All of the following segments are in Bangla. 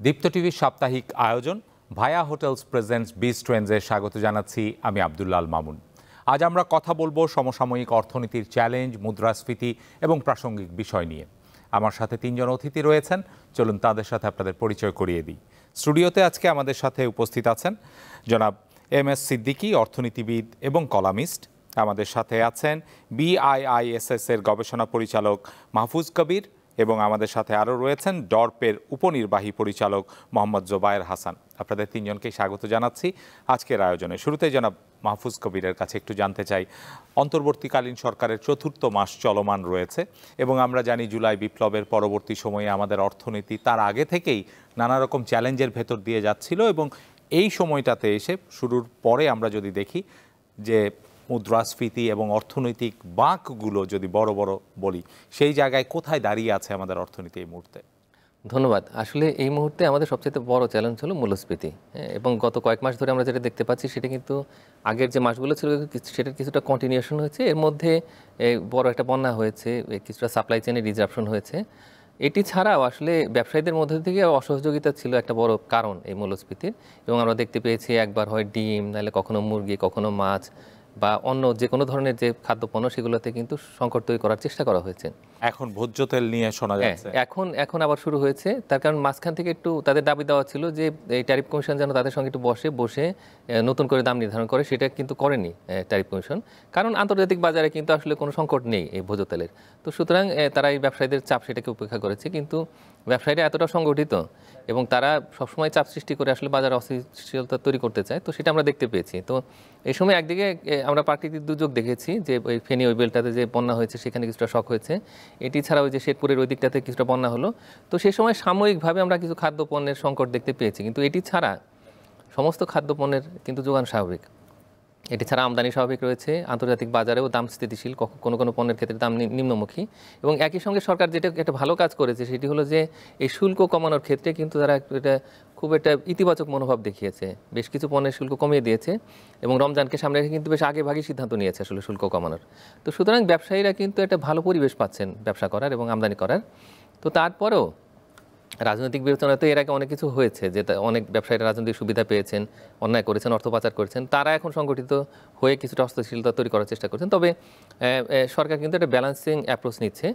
দীপ্ত টিভির সাপ্তাহিক আয়োজন ভায়া হোটেলস প্রেজেন্টস বিচ ট্রেন্ডসে স্বাগত জানাচ্ছি আমি আব্দুল্লাহ আল মামুন। আজ আমরা কথা বলবো সমসাময়িক অর্থনীতির চ্যালেঞ্জ, মুদ্রাস্ফীতি এবং প্রাসঙ্গিক বিষয় নিয়ে। আমার সাথে তিনজন অতিথি রয়েছেন, চলুন তাদের সাথে আপনাদের পরিচয় করিয়ে দিই। স্টুডিওতে আজকে আমাদের সাথে উপস্থিত আছেন জনাব এম.এস. সিদ্দিকী, অর্থনীতিবিদ এবং কলামিস্ট। আমাদের সাথে আছেন BIISS এর গবেষণা পরিচালক মাহফুজ কবির এবং আমাদের সাথে আরও রয়েছেন ডরপের উপনির্বাহী পরিচালক মোহাম্মদ জোবায়ের হাসান। আপনাদের তিনজনকেই স্বাগত জানাচ্ছি আজকের আয়োজনে। শুরুতেই জনাব মাহফুজ কবিরের কাছে একটু জানতে চাই, অন্তর্বর্তীকালীন সরকারের চতুর্থ মাস চলমান রয়েছে এবং আমরা জানি জুলাই বিপ্লবের পরবর্তী সময়ে আমাদের অর্থনীতি তার আগে থেকেই নানা রকম চ্যালেঞ্জের ভেতর দিয়ে যাচ্ছিল এবং এই সময়টাতে এসে শুরুর পরে আমরা যদি দেখি যে মুদ্রাস্ফীতি এবং অর্থনৈতিক বাঁকগুলো যদি বড় বড় বলি, সেই জায়গায় কোথায় দাঁড়িয়ে আছে আমাদের অর্থনীতি এই মুহূর্তে? ধন্যবাদ। আসলে এই মুহূর্তে আমাদের সবচেয়ে বড় চ্যালেঞ্জ হলো মূল্যস্ফীতি, এবং গত কয়েক মাস ধরে আমরা যেটা দেখতে পাচ্ছি সেটা কিন্তু আগের যে মাসগুলো ছিল সেটার কিছুটা কন্টিনিউশন হয়েছে। এর মধ্যে বড় একটা বন্যা হয়েছে, কিছুটা সাপ্লাই চেনে ডিসরাপশন হয়েছে। এটি ছাড়াও আসলে ব্যবসায়ীদের মধ্যে থেকে অসহযোগিতা ছিল একটা বড় কারণ এই মূল্যস্ফীতির, এবং আমরা দেখতে পেয়েছি একবার হয় ডিম, নাহলে কখনো মুরগি, কখনো মাছ বা অন্য যে কোনো ধরনের যে খাদ্যপণ্য সেগুলোতে কিন্তু সংকট তৈরি করার চেষ্টা করা হয়েছে। এখন ভোজ্য তেল নিয়ে শোনা যাচ্ছে, এখন আবার শুরু হয়েছে। তার কারণ মাঝখান থেকে একটু তাদের দাবি দেওয়া ছিল যে এই ট্যারিফ কমিশন যেন তাদের সঙ্গে একটু বসে নতুন করে দাম নির্ধারণ করে, সেটা কিন্তু করেনি ট্যারিফ কমিশন। কারণ আন্তর্জাতিক বাজারে কিন্তু আসলে কোনো সংকট নেই এই ভোজ্য তেলের। তো সুতরাং তারা এই ব্যবসায়ীদের চাপ সেটাকে উপেক্ষা করেছে। কিন্তু ব্যবসায়ীরা এতটা সংগঠিত এবং তারা সবসময় চাপ সৃষ্টি করে আসলে বাজারে অস্থিতিশীলতা তৈরি করতে চায়, তো সেটা আমরা দেখতে পেয়েছি। তো এই সময় একদিকে আমরা প্রাকৃতিক দুর্যোগ দেখেছি যে ওই ফেনী ওই বেলটাতে যে বন্যা হয়েছে সেখানে কিছুটা শক হয়েছে। এটি ছাড়াও যে শেরপুরের ওই দিকটাতে কিছুটা বন্যা হলো, তো সেই সময় সাময়িকভাবে আমরা কিছু খাদ্যপণ্যের সংকট দেখতে পেয়েছি। কিন্তু এটি ছাড়া সমস্ত খাদ্যপণ্যের কিন্তু যোগান স্বাভাবিক। এটি ছাড়া আমদানি স্বাভাবিক রয়েছে, আন্তর্জাতিক বাজারেও দাম স্থিতিশীল, কোনো কোনো পণ্যের ক্ষেত্রে দাম নিম্নমুখী। এবং একই সঙ্গে সরকার যেটা একটা ভালো কাজ করেছে সেটি হলো যে এই শুল্ক কমানোর ক্ষেত্রে কিন্তু তারা এটা খুব একটা ইতিবাচক মনোভাব দেখিয়েছে। বেশ কিছু পণ্যের শুল্ক কমিয়ে দিয়েছে এবং রমজানকে সামনে রেখে কিন্তু বেশ আগেভাগে সিদ্ধান্ত নিয়েছে আসলে শুল্ক কমানোর। তো সুতরাং ব্যবসায়ীরা কিন্তু একটা ভালো পরিবেশ পাচ্ছেন ব্যবসা করার এবং আমদানি করার। তো তারপরেও রাজনৈতিক বিবেচনায় তো এর আগে অনেক কিছু হয়েছে যে অনেক ব্যবসায়ীরা রাজনৈতিক সুবিধা পেয়েছেন, অন্যায় করেছেন, অর্থ পাচার করেছেন, তারা এখন সংগঠিত হয়ে কিছুটা অস্থিতিশীলতা তৈরি করার চেষ্টা করছেন। তবে সরকার কিন্তু একটা ব্যালেন্সিং অ্যাপ্রোচ নিচ্ছে।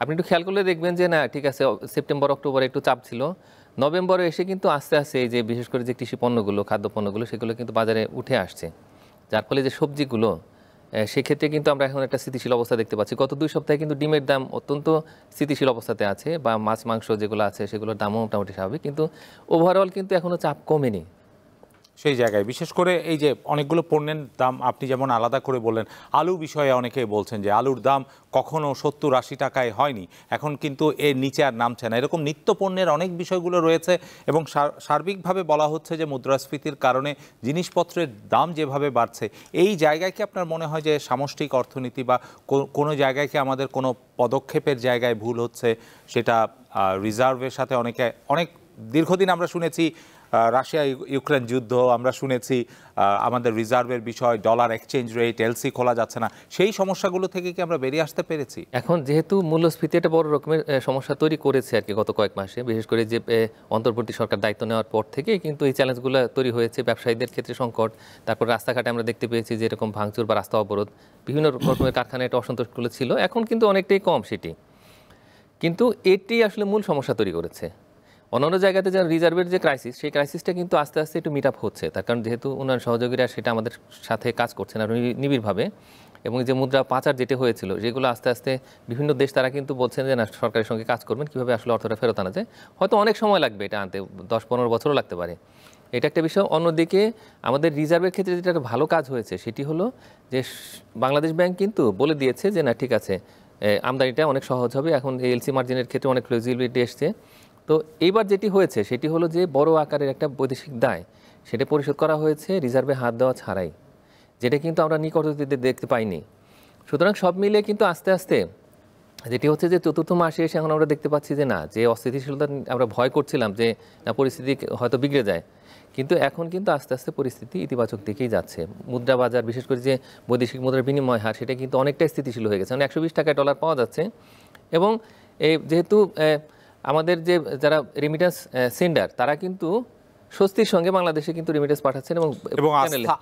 আপনি একটু খেয়াল করলে দেখবেন যে না, ঠিক আছে, সেপ্টেম্বর অক্টোবরে একটু চাপ ছিল, নভেম্বরে এসে কিন্তু আস্তে আস্তে এই যে বিশেষ করে যে কৃষি পণ্যগুলো, খাদ্যপণ্যগুলো, সেগুলো কিন্তু বাজারে উঠে আসছে। যার ফলে যে সবজিগুলো, সেক্ষেত্রে কিন্তু আমরা এখন একটা স্থিতিশীল অবস্থা দেখতে পাচ্ছি। গত 2 সপ্তাহে কিন্তু ডিমের দাম অত্যন্ত স্থিতিশীল অবস্থাতে আছে, বা মাছ মাংস যেগুলো আছে সেগুলোর দামও মোটামুটি স্বাভাবিক, কিন্তু ওভারঅল কিন্তু এখনও চাপ কমেনি সেই জায়গায়। বিশেষ করে এই যে অনেকগুলো পণ্যের দাম আপনি যেমন আলাদা করে বললেন, আলু বিষয়ে অনেকেই বলছেন যে আলুর দাম কখনো 70-80 টাকায় হয়নি, এখন কিন্তু এর নিচে আর নামছে না। এরকম নিত্য পণ্যের অনেক বিষয়গুলো রয়েছে এবং সার্বিকভাবে বলা হচ্ছে যে মুদ্রাস্ফীতির কারণে জিনিসপত্রের দাম যেভাবে বাড়ছে, এই জায়গায় কি আপনার মনে হয় যে সামষ্টিক অর্থনীতি বা কোনো জায়গায় কি আমাদের কোনো পদক্ষেপের জায়গায় ভুল হচ্ছে? সেটা রিজার্ভের সাথে অনেক দীর্ঘদিন আমরা শুনেছি রাশিয়া ইউক্রেন যুদ্ধ, আমরা শুনেছি আমাদের রিজার্ভের বিষয়, ডলার এক্সচেঞ্জ রেট, এলসি খোলা যাচ্ছে না, সেই সমস্যাগুলো থেকে কি আমরা বেরিয়ে আসতে পেরেছি? এখন যেহেতু মূল্যস্ফীতি একটা বড় রকমের সমস্যা তৈরি করেছে আর কি গত কয়েক মাসে, বিশেষ করে যে অন্তর্বর্তী সরকার দায়িত্ব নেওয়ার পর থেকে কিন্তু এই চ্যালেঞ্জগুলো তৈরি হয়েছে। ব্যবসায়ীদের ক্ষেত্রে সংকট, তারপর রাস্তাঘাটে আমরা দেখতে পেয়েছি যে এরকম ভাঙচুর বা রাস্তা অবরোধ, বিভিন্ন রকমের কারখানায় একটা অসন্তোষগুলো ছিল, এখন কিন্তু অনেকটাই কম সেটি। কিন্তু এটি আসলে মূল সমস্যা তৈরি করেছে। অন্যান্য জায়গাতে যেন রিজার্ভের যে ক্রাইসিস, সেই ক্রাইসিসটা কিন্তু আস্তে আস্তে একটু মিট আপ হচ্ছে, তার কারণ যেহেতু উন্নয়ন সহযোগীরা সেটা আমাদের সাথে কাজ করছেন আর নিবিড়ভাবে, এবং যে মুদ্রা পাচার যেটা হয়েছিল যেগুলো আস্তে আস্তে বিভিন্ন দেশ তারা কিন্তু বলছেন যে না, সরকারের সঙ্গে কাজ করবেন কীভাবে আসলে অর্থটা ফেরত আনা যায়। হয়তো অনেক সময় লাগবে এটা আনতে, 10-15 বছরও লাগতে পারে, এটা একটা বিষয়। অন্যদিকে আমাদের রিজার্ভের ক্ষেত্রে যেটা একটা ভালো কাজ হয়েছে সেটি হলো যে বাংলাদেশ ব্যাংক কিন্তু বলে দিয়েছে যে না, ঠিক আছে, আমদানিটা অনেক সহজ হবে। এখন এলসি মার্জিনের ক্ষেত্রে অনেক ফ্লেক্সিবিলিটি এসছে। তো এইবার যেটি হয়েছে সেটি হলো যে বড় আকারের একটা বৈদেশিক দায় সেটা পরিশোধ করা হয়েছে রিজার্ভে হাত দেওয়া ছাড়াই, যেটা কিন্তু আমরা নিকট অতীতে দেখতে পাইনি। সুতরাং সব মিলে কিন্তু আস্তে আস্তে যেটি হচ্ছে যে চতুর্থ মাসে এসে এখন আমরা দেখতে পাচ্ছি যে না, যে অস্থিতিশীলতা আমরা ভয় করছিলাম যে না পরিস্থিতি হয়তো বিগড়ে যায়, কিন্তু এখন কিন্তু আস্তে আস্তে পরিস্থিতি ইতিবাচক দিকেই যাচ্ছে। মুদ্রা বাজার, বিশেষ করে যে বৈদেশিক মুদ্রার বিনিময় হার, সেটা কিন্তু অনেকটাই স্থিতিশীল হয়ে গেছে। মানে 120 টাকায় ডলার পাওয়া যাচ্ছে। এবং যেহেতু আমাদের যে যারা রেমিটেন্স সেন্ডার তারা কিন্তু স্বস্তির সঙ্গে বাংলাদেশে কিন্তু রেমিটেন্স পাঠাচ্ছেন এবং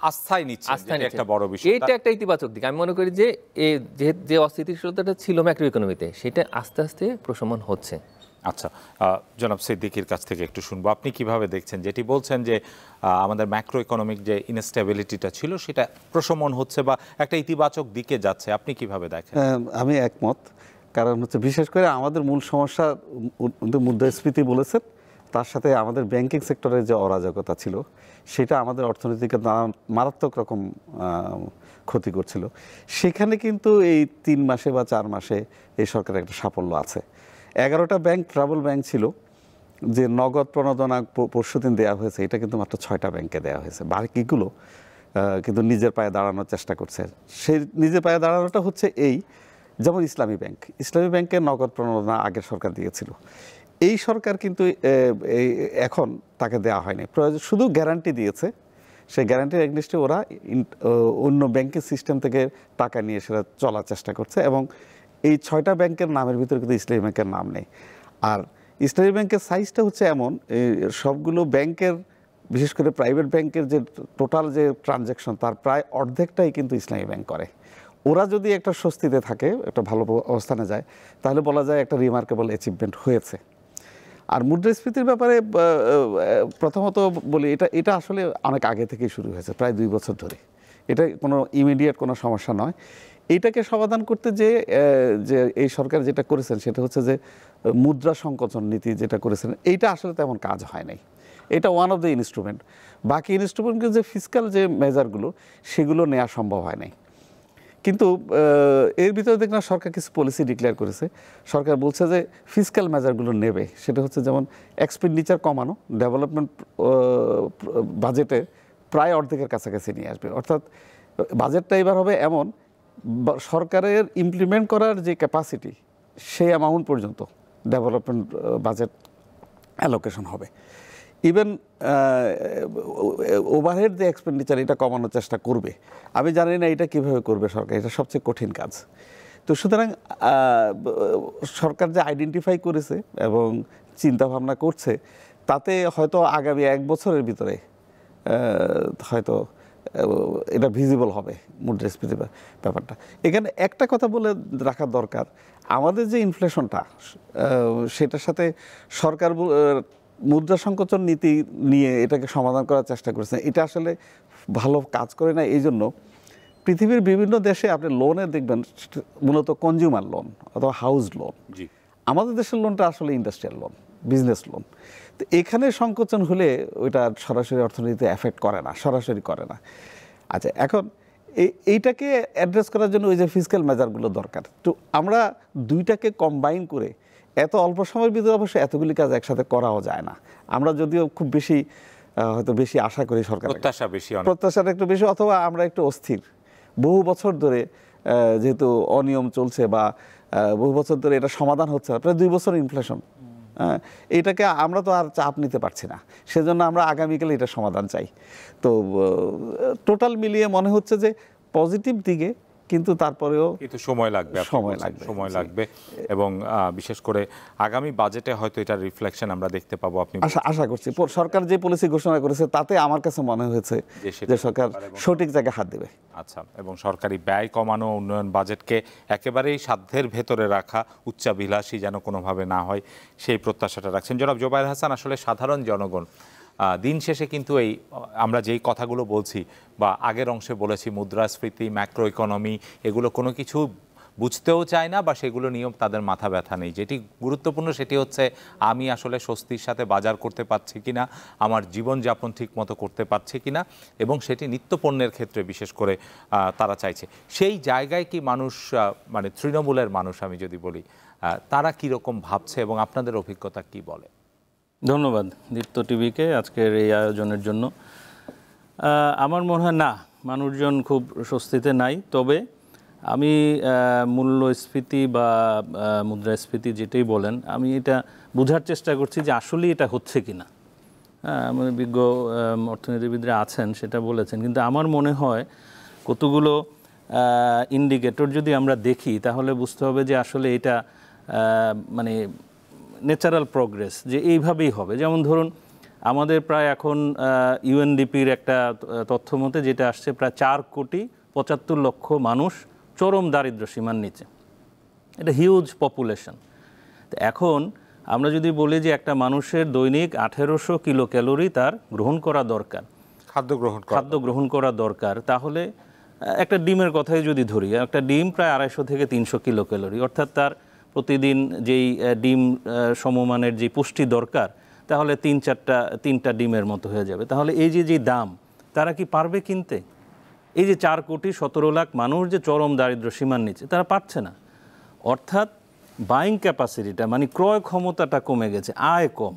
আস্থায় নিচ্ছেন, যেটা একটা বড় বিষয়। এইটা একটা ইতিবাচক দিক। আমি মনে করি যে যে অস্থিতিশীলতাটা ছিল ম্যাক্রো ইকোনমিতে সেটা আস্তে আস্তে প্রশমন হচ্ছে। আচ্ছা, জনাব সিদ্দিকীর কাছ থেকে একটু শুনবো, আপনি কিভাবে দেখছেন? যেটি বলছেন যে আমাদের ম্যাক্রো ইকোনমিক যে ইনস্টেবিলিটিটা ছিল সেটা প্রশমন হচ্ছে বা একটা ইতিবাচক দিকে যাচ্ছে, আপনি কিভাবে দেখেন? আমি একমত। কারণ হচ্ছে বিশেষ করে আমাদের মূল সমস্যা মুদ্রাস্ফীতি বলেছেন, তার সাথে আমাদের ব্যাংকিং সেক্টরের যে অরাজকতা ছিল সেটা আমাদের অর্থনীতিকে মারাত্মক রকম ক্ষতি করছিল। সেখানে কিন্তু এই 3 মাসে বা 4 মাসে এই সরকারের একটা সাফল্য আছে। 11টা ব্যাংক ট্রাভেল ব্যাংক ছিল যে নগদ প্রণোদনা পরশুদিন দেওয়া হয়েছে, এটা কিন্তু মাত্র 6টা ব্যাংকে দেওয়া হয়েছে। বাকিগুলো কিন্তু নিজের পায়ে দাঁড়ানোর চেষ্টা করছে। সেই নিজের পায়ে দাঁড়ানোটা হচ্ছে যেমন ইসলামী ব্যাংকের নগদ প্রণোদনা আগের সরকার দিয়েছিল। এই সরকার কিন্তু এখন তাকে দেওয়া হয়নি, শুধু গ্যারান্টি দিয়েছে। সেই গ্যারান্টির এগনিস্টে ওরা অন্য ব্যাংকের সিস্টেম থেকে টাকা নিয়ে সেটা চলার চেষ্টা করছে, এবং এই 6টা ব্যাংকের নামের ভিতরে কিন্তু ইসলামী ব্যাংকের নাম নেই। আর ইসলামী ব্যাংকের সাইজটা হচ্ছে এমন, সবগুলো ব্যাংকের বিশেষ করে প্রাইভেট ব্যাংকের যে টোটাল যে ট্রানজ্যাকশন তার প্রায় অর্ধেকটাই কিন্তু ইসলামী ব্যাংক করে। ওরা যদি একটা স্বস্তিতে থাকে, একটা ভালো অবস্থানে যায়, তাহলে বলা যায় একটা রিমার্কেবল অ্যাচিভমেন্ট হয়েছে। আর মুদ্রাস্ফীতির ব্যাপারে প্রথমত বলি, এটা আসলে অনেক আগে থেকেই শুরু হয়েছে, প্রায় 2 বছর ধরে। এটা কোনো ইমিডিয়েট কোনো সমস্যা নয়। এইটাকে সমাধান করতে যে এই সরকার যেটা করেছেন সেটা হচ্ছে যে মুদ্রা সংকোচন নীতি যেটা করেছেন, এইটা আসলে তেমন কাজ হয় নাই। এটা ওয়ান অফ দ্য ইনস্ট্রুমেন্ট। বাকি ইনস্ট্রুমেন্টগুলো যে ফিসক্যাল যে মেজারগুলো সেগুলো নেওয়া সম্ভব হয় নাই। কিন্তু এর ভিতরে দেখলাম সরকার কিছু পলিসি ডিক্লেয়ার করেছে। সরকার বলছে যে ফিসক্যাল মেজারগুলো নেবে, সেটা হচ্ছে যেমন এক্সপেন্ডিচার কমানো, ডেভেলপমেন্ট বাজেটে প্রায় অর্ধেকের কাছাকাছি নিয়ে আসবে। অর্থাৎ বাজেটটা এবার হবে এমন, সরকারের ইমপ্লিমেন্ট করার যে ক্যাপাসিটি সেই অ্যামাউন্ট পর্যন্ত ডেভেলপমেন্ট বাজেট অ্যালোকেশন হবে। ইভেন ওভারহেড যে এক্সপেন্ডিচার এটা কমানোর চেষ্টা করবে। আমি জানি না এটা কীভাবে করবে সরকার, এটা সবচেয়ে কঠিন কাজ। তো সুতরাং সরকার যে আইডেন্টিফাই করেছে এবং চিন্তা ভাবনা করছে, তাতে হয়তো আগামী 1 বছরের ভিতরে হয়তো এটা ভিজিবল হবে মুদ্রাস্ফীতির ব্যাপারটা। এখানে একটা কথা বলে রাখা দরকার, আমাদের যে ইনফ্লেশনটা সেটার সাথে সরকার মুদ্রা সংকোচন নীতি নিয়ে এটাকে সমাধান করার চেষ্টা করেছেন, এটা আসলে ভালো কাজ করে না। এই জন্য পৃথিবীর বিভিন্ন দেশে আপনি লোনে দেখবেন মূলত কনজিউমার লোন অথবা হাউস লোন। আমাদের দেশের লোনটা আসলে ইন্ডাস্ট্রিয়াল লোন, বিজনেস লোন। তো এখানে সংকোচন হলে ওইটা সরাসরি অর্থনীতিতে এফেক্ট করে না, সরাসরি করে না। আচ্ছা, এখন এইটাকে অ্যাড্রেস করার জন্য ওই যে ফিসক্যাল মেজারগুলো দরকার। তো আমরা দুইটাকে কম্বাইন করে এত অল্প সময়ের ভিতরে অবশ্য এতগুলি কাজ একসাথে করাও যায় না। আমরা যদিও খুব বেশি হয়তো বেশি আশা করি, সরকার প্রত্যাশাটা একটু বেশি, অথবা আমরা একটু অস্থির। বহু বছর ধরে যেহেতু অনিয়ম চলছে বা বহু বছর ধরে এটা সমাধান হচ্ছে না, প্রায় 2 বছর ইনফ্লেশন, এটাকে আমরা তো আর চাপ নিতে পারছি না। সেজন্য আমরা আগামীকালে এটা সমাধান চাই। তো টোটাল মিলিয়ে মনে হচ্ছে যে পজিটিভ দিকে, কিন্তু তারপরেও কিন্তু সময় লাগবে এবং বিশেষ করে আগামী বাজেটে হয়তো এটার রিফ্লেকশন আমরা দেখতে পাবো। আপনি আশা করছি সরকার যে পলিসি ঘোষণা করেছে তাতে আমার কাছে মনে হয়েছে যে সরকার সঠিক জায়গায় হাত দেবে। আচ্ছা, এবং সরকারি ব্যয় কমানো, উন্নয়ন বাজেটকে একেবারেই সাধ্যের ভেতরে রাখা, উচ্চাভিলাষী যেন কোনোভাবে না হয়, সেই প্রত্যাশাটা রাখছেন জনাব জোবায়ের হাসান। আসলে সাধারণ জনগণ দিন শেষে কিন্তু আমরা যেই কথাগুলো বলছি বা আগের অংশে বলেছি, মুদ্রাস্ফীতি, ম্যাক্রো ইকোনমি, এগুলো কোনো কিছু বুঝতেও চায় না বা সেগুলো নিয়েও তাদের মাথা ব্যথা নেই। যেটি গুরুত্বপূর্ণ সেটি হচ্ছে আমি আসলে স্বস্তির সাথে বাজার করতে পারছি কিনা, আমার জীবনযাপন ঠিক মতো করতে পারছি কিনা, এবং সেটি নিত্যপণ্যের ক্ষেত্রে বিশেষ করে তারা চাইছে। সেই জায়গায় কি মানুষ, মানে তৃণমূলের মানুষ আমি যদি বলি, তারা কীরকম ভাবছে এবং আপনাদের অভিজ্ঞতা কি বলে? ধন্যবাদ দীপ্ত টিভিকে আজকের এই আয়োজনের জন্য। আমার মনে হয় না, মানুষজন খুব স্বস্তিতে নাই। তবে আমি মূল্যস্ফীতি বা মুদ্রাস্ফীতি যেটাই বলেন, আমি এটা বোঝার চেষ্টা করছি যে আসলে এটা হচ্ছে কিনা। হ্যাঁ, আমাদের বিজ্ঞ অর্থনীতিবিদরা আছেন সেটা বলেছেন, কিন্তু আমার মনে হয় কতগুলো ইন্ডিকেটর যদি আমরা দেখি তাহলে বুঝতে হবে যে আসলে এটা মানে ন্যাচারাল প্রোগ্রেস, যে এইভাবেই হবে। যেমন ধরুন আমাদের প্রায় এখন ইউএনডিপির একটা তথ্য মতে যেটা আসছে, প্রায় 4,75,00,000 মানুষ চরম দারিদ্র্য সীমার নিচে। এটা হিউজ পপুলেশন। তো এখন আমরা যদি বলি যে একটা মানুষের দৈনিক 1800 কিলো ক্যালোরি তার গ্রহণ করা দরকার, খাদ্য গ্রহণ করা দরকার, তাহলে একটা ডিমের কথাই যদি ধরি, একটা ডিম প্রায় 250 থেকে 300 কিলো ক্যালোরি, অর্থাৎ তার প্রতিদিন যেই ডিম সমমানের যে পুষ্টি দরকার, তাহলে 3-4টা ডিমের মতো হয়ে যাবে। তাহলে এই যে দাম, তারা কি পারবে কিনতে? এই যে 4,17,00,000 মানুষ যে চরম দারিদ্র্য সীমার নিচে, তারা পারছে না। অর্থাৎ বাইং ক্যাপাসিটিটা, মানে ক্রয় ক্ষমতাটা কমে গেছে, আয় কম।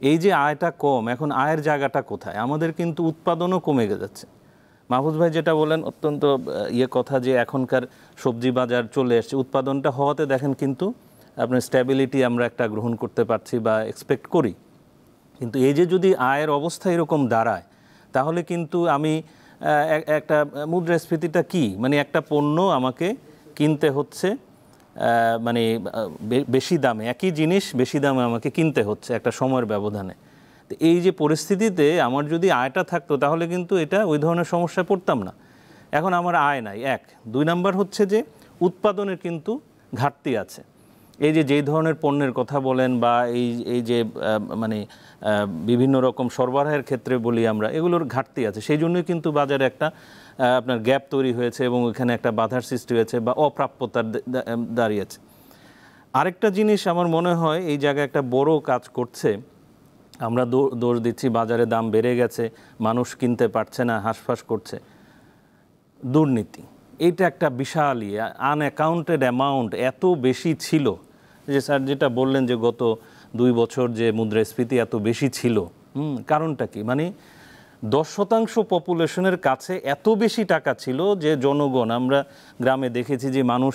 এই যে আয়টা কম, এখন আয়ের জায়গাটা কোথায়? আমাদের কিন্তু উৎপাদনও কমে যাচ্ছে। মাহফুজ ভাই যেটা বলেন অত্যন্ত কথা, যে এখনকার সবজি বাজার চলে এসছে, উৎপাদনটা হওয়াতে দেখেন কিন্তু আপনার স্ট্যাবিলিটি আমরা একটা গ্রহণ করতে পারছি বা এক্সপেক্ট করি। কিন্তু এই যে যদি আয়ের অবস্থা এরকম দাঁড়ায়, তাহলে কিন্তু আমি একটা মুদ্রাস্ফীতিটা কি, মানে একটা পণ্য আমাকে কিনতে হচ্ছে মানে বেশি দামে, একই জিনিস বেশি দামে আমাকে কিনতে হচ্ছে একটা সময়ের ব্যবধানে। তো এই যে পরিস্থিতিতে আমার যদি আয়টা থাকতো, তাহলে কিন্তু এটা ওই ধরনের সমস্যায় পড়তাম না। এখন আমার আয় নাই, 1। 2 নাম্বার হচ্ছে যে উৎপাদনের কিন্তু ঘাটতি আছে। এই যে যেই ধরনের পণ্যের কথা বলেন বা এই যে মানে বিভিন্ন রকম সরবরাহের ক্ষেত্রে বলি আমরা, এগুলোর ঘাটতি আছে। সেই জন্যই কিন্তু বাজারে একটা আপনার গ্যাপ তৈরি হয়েছে এবং ওইখানে একটা বাধার সৃষ্টি হয়েছে বা অপ্রাপ্যতার দাঁড়িয়েছে। আরেকটা জিনিস আমার মনে হয় এই জায়গায় একটা বড় কাজ করছে, আমরা দোষ দিচ্ছি বাজারে দাম বেড়ে গেছে, মানুষ কিনতে পারছে না, হাঁসফাঁস করছে। দুর্নীতি, এইটা একটা বিশাল আনঅ্যাকাউন্টেড অ্যামাউন্ট এত বেশি ছিল, যে স্যার যেটা বললেন যে গত 2 বছর যে মুদ্রাস্ফীতি এত বেশি ছিল, কারণটা কি? মানে 10% পপুলেশনের কাছে এত বেশি টাকা ছিল যে জনগণ, আমরা গ্রামে দেখেছি যে মানুষ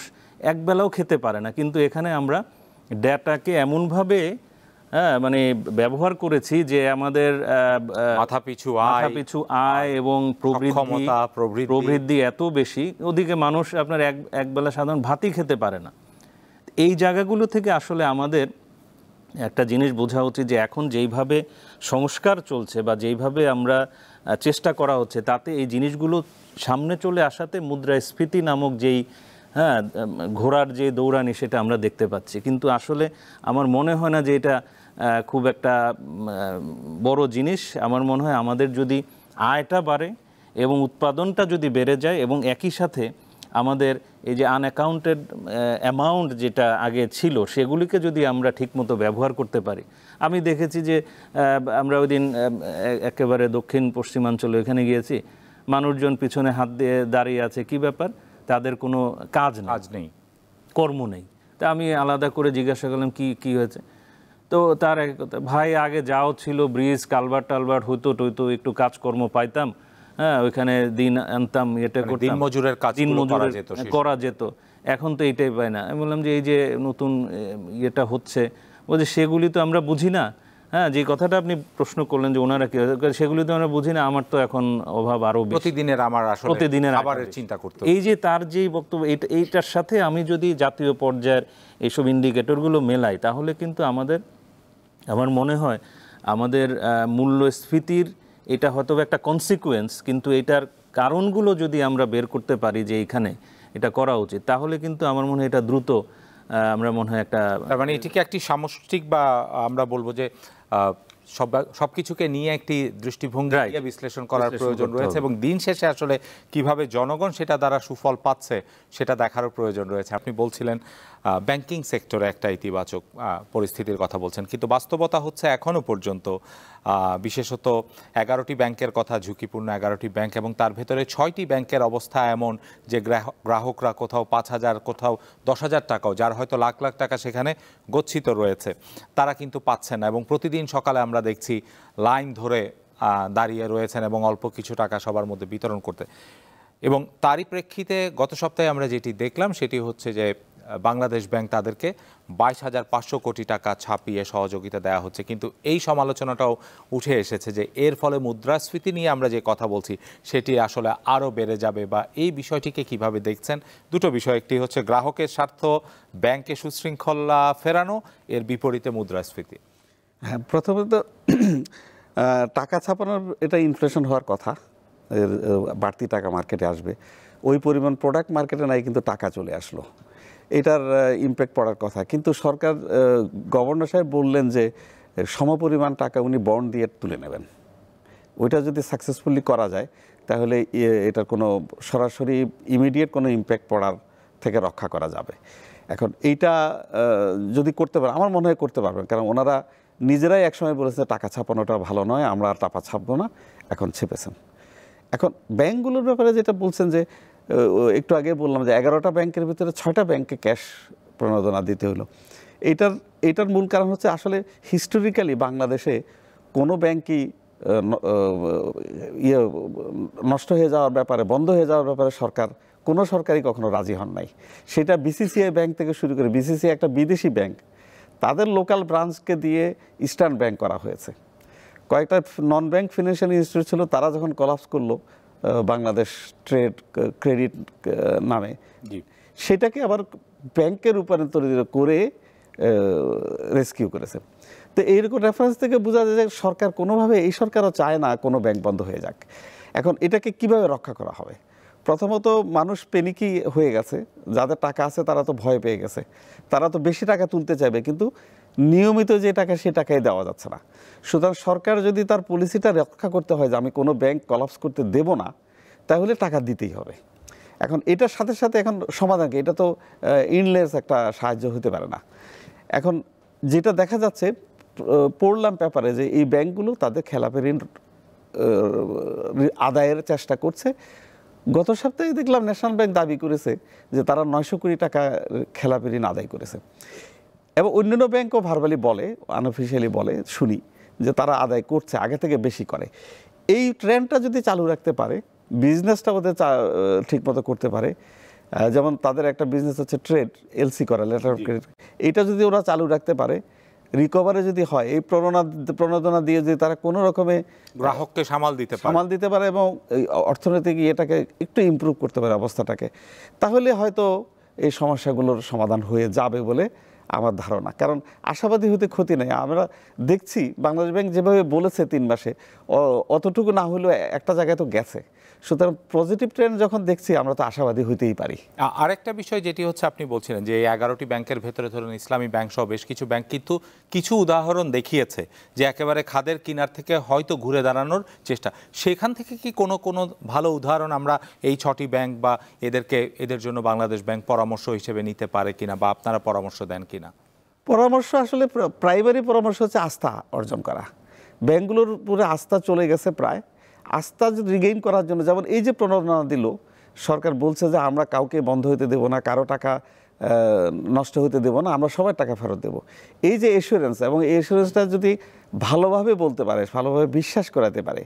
একবেলাও খেতে পারে না, কিন্তু এখানে আমরা ডেটাকে এমনভাবে মানে ব্যবহার করেছি যে আমাদের মাথাপিছু আয় এবং প্রবৃদ্ধি এত বেশি, ওদিকে মানুষ আপনার একবেলা সাধারণ ভাতই খেতে পারে না। এই জায়গাগুলো থেকে আসলে আমাদের একটা জিনিস বোঝা উচিত যে এখন যেইভাবে সংস্কার চলছে বা যেইভাবে আমরা চেষ্টা করা হচ্ছে, তাতে এই জিনিসগুলো সামনে চলে আসাতে মুদ্রাস্ফীতি নামক যেই ঘোড়ার যে দৌড়ানি, সেটা আমরা দেখতে পাচ্ছি। কিন্তু আসলে আমার মনে হয় না যে এটা খুব একটা বড় জিনিস। আমার মনে হয় আমাদের যদি আয়টা বাড়ে এবং উৎপাদনটা যদি বেড়ে যায় এবং একই সাথে আমাদের এই যে আনঅ্যাকাউন্টেড অ্যামাউন্ট যেটা আগে ছিল, সেগুলিকে যদি আমরা ঠিকমতো ব্যবহার করতে পারি। আমি দেখেছি যে আমরা ওই দিন একেবারে দক্ষিণ পশ্চিমাঞ্চলে এখানে গিয়েছি, মানুষজন পিছনে হাত দিয়ে দাঁড়িয়ে আছে, কি ব্যাপার? তাদের কোনো কাজ নেই, কর্ম নেই। তা আমি আলাদা করে জিজ্ঞাসা করলাম কি হয়েছে? তো তার এক কথা, ভাই আগে যাও ছিল, ব্রিজ টালভার্ট হইতো টইতো, একটু কাজকর্ম পাইতাম, ওইখানে দিন আনতাম, এটা করতাম, দিনমজুরের করা যেত, এখন তো এইটাই পাই না। আমি বললাম যে এই যে নতুন ইয়েটা হচ্ছে, বলছে সেগুলি তো আমরা বুঝি না। যে কথাটা আপনি প্রশ্ন করলেন যে ওনারা কি, সেগুলি তো আমরা বুঝি না, আমার তো এখন অভাব আরো বেশি, প্রতিদিনের আমার আসলে খাবারের চিন্তা করতে। এই যে তার যেই বক্তব্য, এইটার সাথে আমি যদি জাতীয় পর্যায়ের এইসব ইন্ডিকেটরগুলো মেলাই, তাহলে কিন্তু আমার মনে হয় আমাদের মূল্যস্ফীতির এটা হয়তো একটা কনসিকুয়েন্স, কিন্তু এটার কারণগুলো যদি আমরা বের করতে পারি যে এইখানে এটা করা উচিত, তাহলে কিন্তু আমার মনে হয় এটা দ্রুত আমরা মনে হয় একটা, মানে এটিকে একটি সামষ্টিক বা আমরা বলবো যে সবকিছুকে নিয়ে একটি দৃষ্টিভঙ্গি দিয়ে বিশ্লেষণ করার প্রয়োজন রয়েছে এবং দিন শেষে আসলে কিভাবে জনগণ সেটা দ্বারা সুফল পাচ্ছে সেটা দেখারও প্রয়োজন রয়েছে। আপনি বলছিলেন ব্যাংকিং সেক্টরে একটা ইতিবাচক পরিস্থিতির কথা বলছেন, কিন্তু বাস্তবতা হচ্ছে এখনও পর্যন্ত বিশেষত 11টি ব্যাংকের কথা, ঝুঁকিপূর্ণ 11টি ব্যাংক, এবং তার ভেতরে 6টি ব্যাংকের অবস্থা এমন যে গ্রাহকরা কোথাও 5,000, কোথাও 10,000 টাকাও, যার হয়তো লাখ লাখ টাকা সেখানে গচ্ছিত রয়েছে, তারা কিন্তু পাচ্ছেন না। এবং প্রতিদিন সকালে আমরা দেখছি লাইন ধরে দাঁড়িয়ে রয়েছেন এবং অল্প কিছু টাকা সবার মধ্যে বিতরণ করতে। এবং তারই প্রেক্ষিতে গত সপ্তাহে আমরা যেটি দেখলাম সেটি হচ্ছে যে বাংলাদেশ ব্যাংক তাদেরকে 22,500 কোটি টাকা ছাপিয়ে সহযোগিতা দেওয়া হচ্ছে, কিন্তু এই সমালোচনাটাও উঠে এসেছে যে এর ফলে মুদ্রাস্ফীতি নিয়ে আমরা যে কথা বলছি সেটি আসলে আরও বেড়ে যাবে, বা এই বিষয়টিকে কিভাবে দেখছেন? দুটো বিষয়, একটি হচ্ছে গ্রাহকের স্বার্থ, ব্যাংকে সুশৃঙ্খলা ফেরানো, এর বিপরীতে মুদ্রাস্ফীতি। হ্যাঁ, প্রথমত টাকা ছাপানোর এটা ইনফ্লেশন হওয়ার কথা, বাড়তি টাকা মার্কেটে আসবে, ওই পরিমাণ প্রোডাক্ট মার্কেটে নাই কিন্তু টাকা চলে আসলো, এটার ইমপ্যাক্ট পড়ার কথা। কিন্তু সরকার, গভর্নর সাহেব বললেন যে সমপরিমাণ টাকা উনি বন্ড দিয়ে তুলে নেবেন। ওইটা যদি সাকসেসফুলি করা যায় তাহলে এটার কোনো সরাসরি ইমিডিয়েট কোনো ইমপ্যাক্ট পড়ার থেকে রক্ষা করা যাবে। এখন এইটা যদি করতে পারে, আমার মনে হয় করতে পারবেন, কারণ ওনারা নিজেরাই একসময় বলেছে টাকা ছাপানোটা ভালো নয়, আমরা আর টাকা ছাপবো না, এখন ছেপেছেন। এখন ব্যাংকগুলোর ব্যাপারে যেটা বলছেন যে একটু আগে বললাম যে 11টা ব্যাংকের ভিতরে 6টা ব্যাংকে ক্যাশ প্রণোদনা দিতে হলো। এইটার মূল কারণ হচ্ছে আসলে হিস্টোরিক্যালি বাংলাদেশে কোনো ব্যাংকই নষ্ট হয়ে যাওয়ার ব্যাপারে, বন্ধ হয়ে যাওয়ার ব্যাপারে কোনো সরকারই কখনো রাজি হন নাই। সেটা বিসিসিআই ব্যাংক থেকে শুরু করে, বিসিসিআই একটা বিদেশি ব্যাংক, তাদের লোকাল ব্রাঞ্চকে দিয়ে ইস্টার্ন ব্যাংক করা হয়েছে। কয়েকটা নন ব্যাংক ফিনান্সিয়াল ইনস্টিটিউট ছিল, তারা যখন কলাপস করলো বাংলাদেশ ট্রেড ক্রেডিট নামে, সেটাকে আবার ব্যাংকে রূপান্তরিত করে রেস্কিউ করেছে। তো এইরকম রেফারেন্স থেকে বোঝা যায় যে সরকার কোনোভাবে, এই সরকারও চায় না কোনো ব্যাংক বন্ধ হয়ে যাক। এখন এটাকে কিভাবে রক্ষা করা হবে? প্রথমত মানুষ পেনিকি হয়ে গেছে, যাদের টাকা আছে তারা তো ভয় পেয়ে গেছে, তারা তো বেশি টাকা তুলতে চাইবে, কিন্তু নিয়মিত যে টাকা সে টাকাই দেওয়া যাচ্ছে না। সুতরাং সরকার যদি তার পলিসিটা রক্ষা করতে হয় যে আমি কোনো ব্যাংক কলাপস করতে দেব না, তাহলে টাকা দিতেই হবে। এখন এটার সাথে সাথে এখন সমাধান কি? এটা তো ইনলেস একটা সাহায্য হতে পারে না। এখন যেটা দেখা যাচ্ছে, পড়লাম পেপারে যে এই ব্যাংকগুলো তাদের খেলাপি ঋণ আদায়ের চেষ্টা করছে। গত সপ্তাহে দেখলাম ন্যাশনাল ব্যাংক দাবি করেছে যে তারা 900 কোটি টাকা খেলাপি ঋণ আদায় করেছে, এবং অন্যান্য ব্যাংকও ভার্বালি বলে, আনঅফিসিয়ালি বলে শুনি যে তারা আদায় করছে, আগে থেকে বেশি করে। এই ট্রেন্ডটা যদি চালু রাখতে পারে, বিজনেসটা ওদের ঠিকমতো করতে পারে, যেমন তাদের একটা বিজনেস হচ্ছে ট্রেড, এলসি করা, লেটার অফ ক্রেডিট, এইটা যদি ওরা চালু রাখতে পারে, রিকভারি যদি হয়, এই প্রণোদনা দিয়ে যদি তারা কোনো রকমে গ্রাহককে সামাল দিতে পারে এবং অর্থনৈতিক এটাকে একটু ইমপ্রুভ করতে পারে অবস্থাটাকে, তাহলে হয়তো এই সমস্যাগুলোর সমাধান হয়ে যাবে বলে আমার ধারণা। কারণ আশাবাদী হতে ক্ষতি নেই। আমরা দেখছি বাংলাদেশ ব্যাংক যেভাবে বলেছে 3 মাসে, অতটুকু না হলেও একটা জায়গায় তো গেছে। সুতরাং পজিটিভ ট্রেন্ড যখন দেখছি, আমরা তো আশাবাদী হইতেই পারি। আরেকটা বিষয় যেটি হচ্ছে, আপনি বলছিলেন যে এই 11টি ব্যাংকের ভেতরে ধরুন ইসলামী ব্যাংক সহ বেশ কিছু ব্যাংক কিন্তু কিছু উদাহরণ দেখিয়েছে যে একেবারে খাদের কিনার থেকে হয়তো ঘুরে দাঁড়ানোর চেষ্টা। সেখান থেকে কি কোনো ভালো উদাহরণ আমরা এই 6টি ব্যাংক বা এদের জন্য বাংলাদেশ ব্যাংক পরামর্শ হিসেবে নিতে পারে কিনা, বা আপনারা পরামর্শ দেন কিনা? পরামর্শ আসলে প্রাইমারি পরামর্শ হচ্ছে আস্থা অর্জন করা। ব্যাংকগুলোর উপরে আস্থা চলে গেছে প্রায়। আস্থা রিগেইন করার জন্য, যেমন এই যে প্রণোদনা দিল সরকার, বলছে যে আমরা কাউকে বন্ধ হতে দেব না, কারো টাকা নষ্ট হতে দেব না, আমরা সবার টাকা ফেরত দেব। এই যে এসুরেন্স, এবং এই এসুরেন্সটা যদি ভালোভাবে বলতে পারে, ভালোভাবে বিশ্বাস করাতে পারে,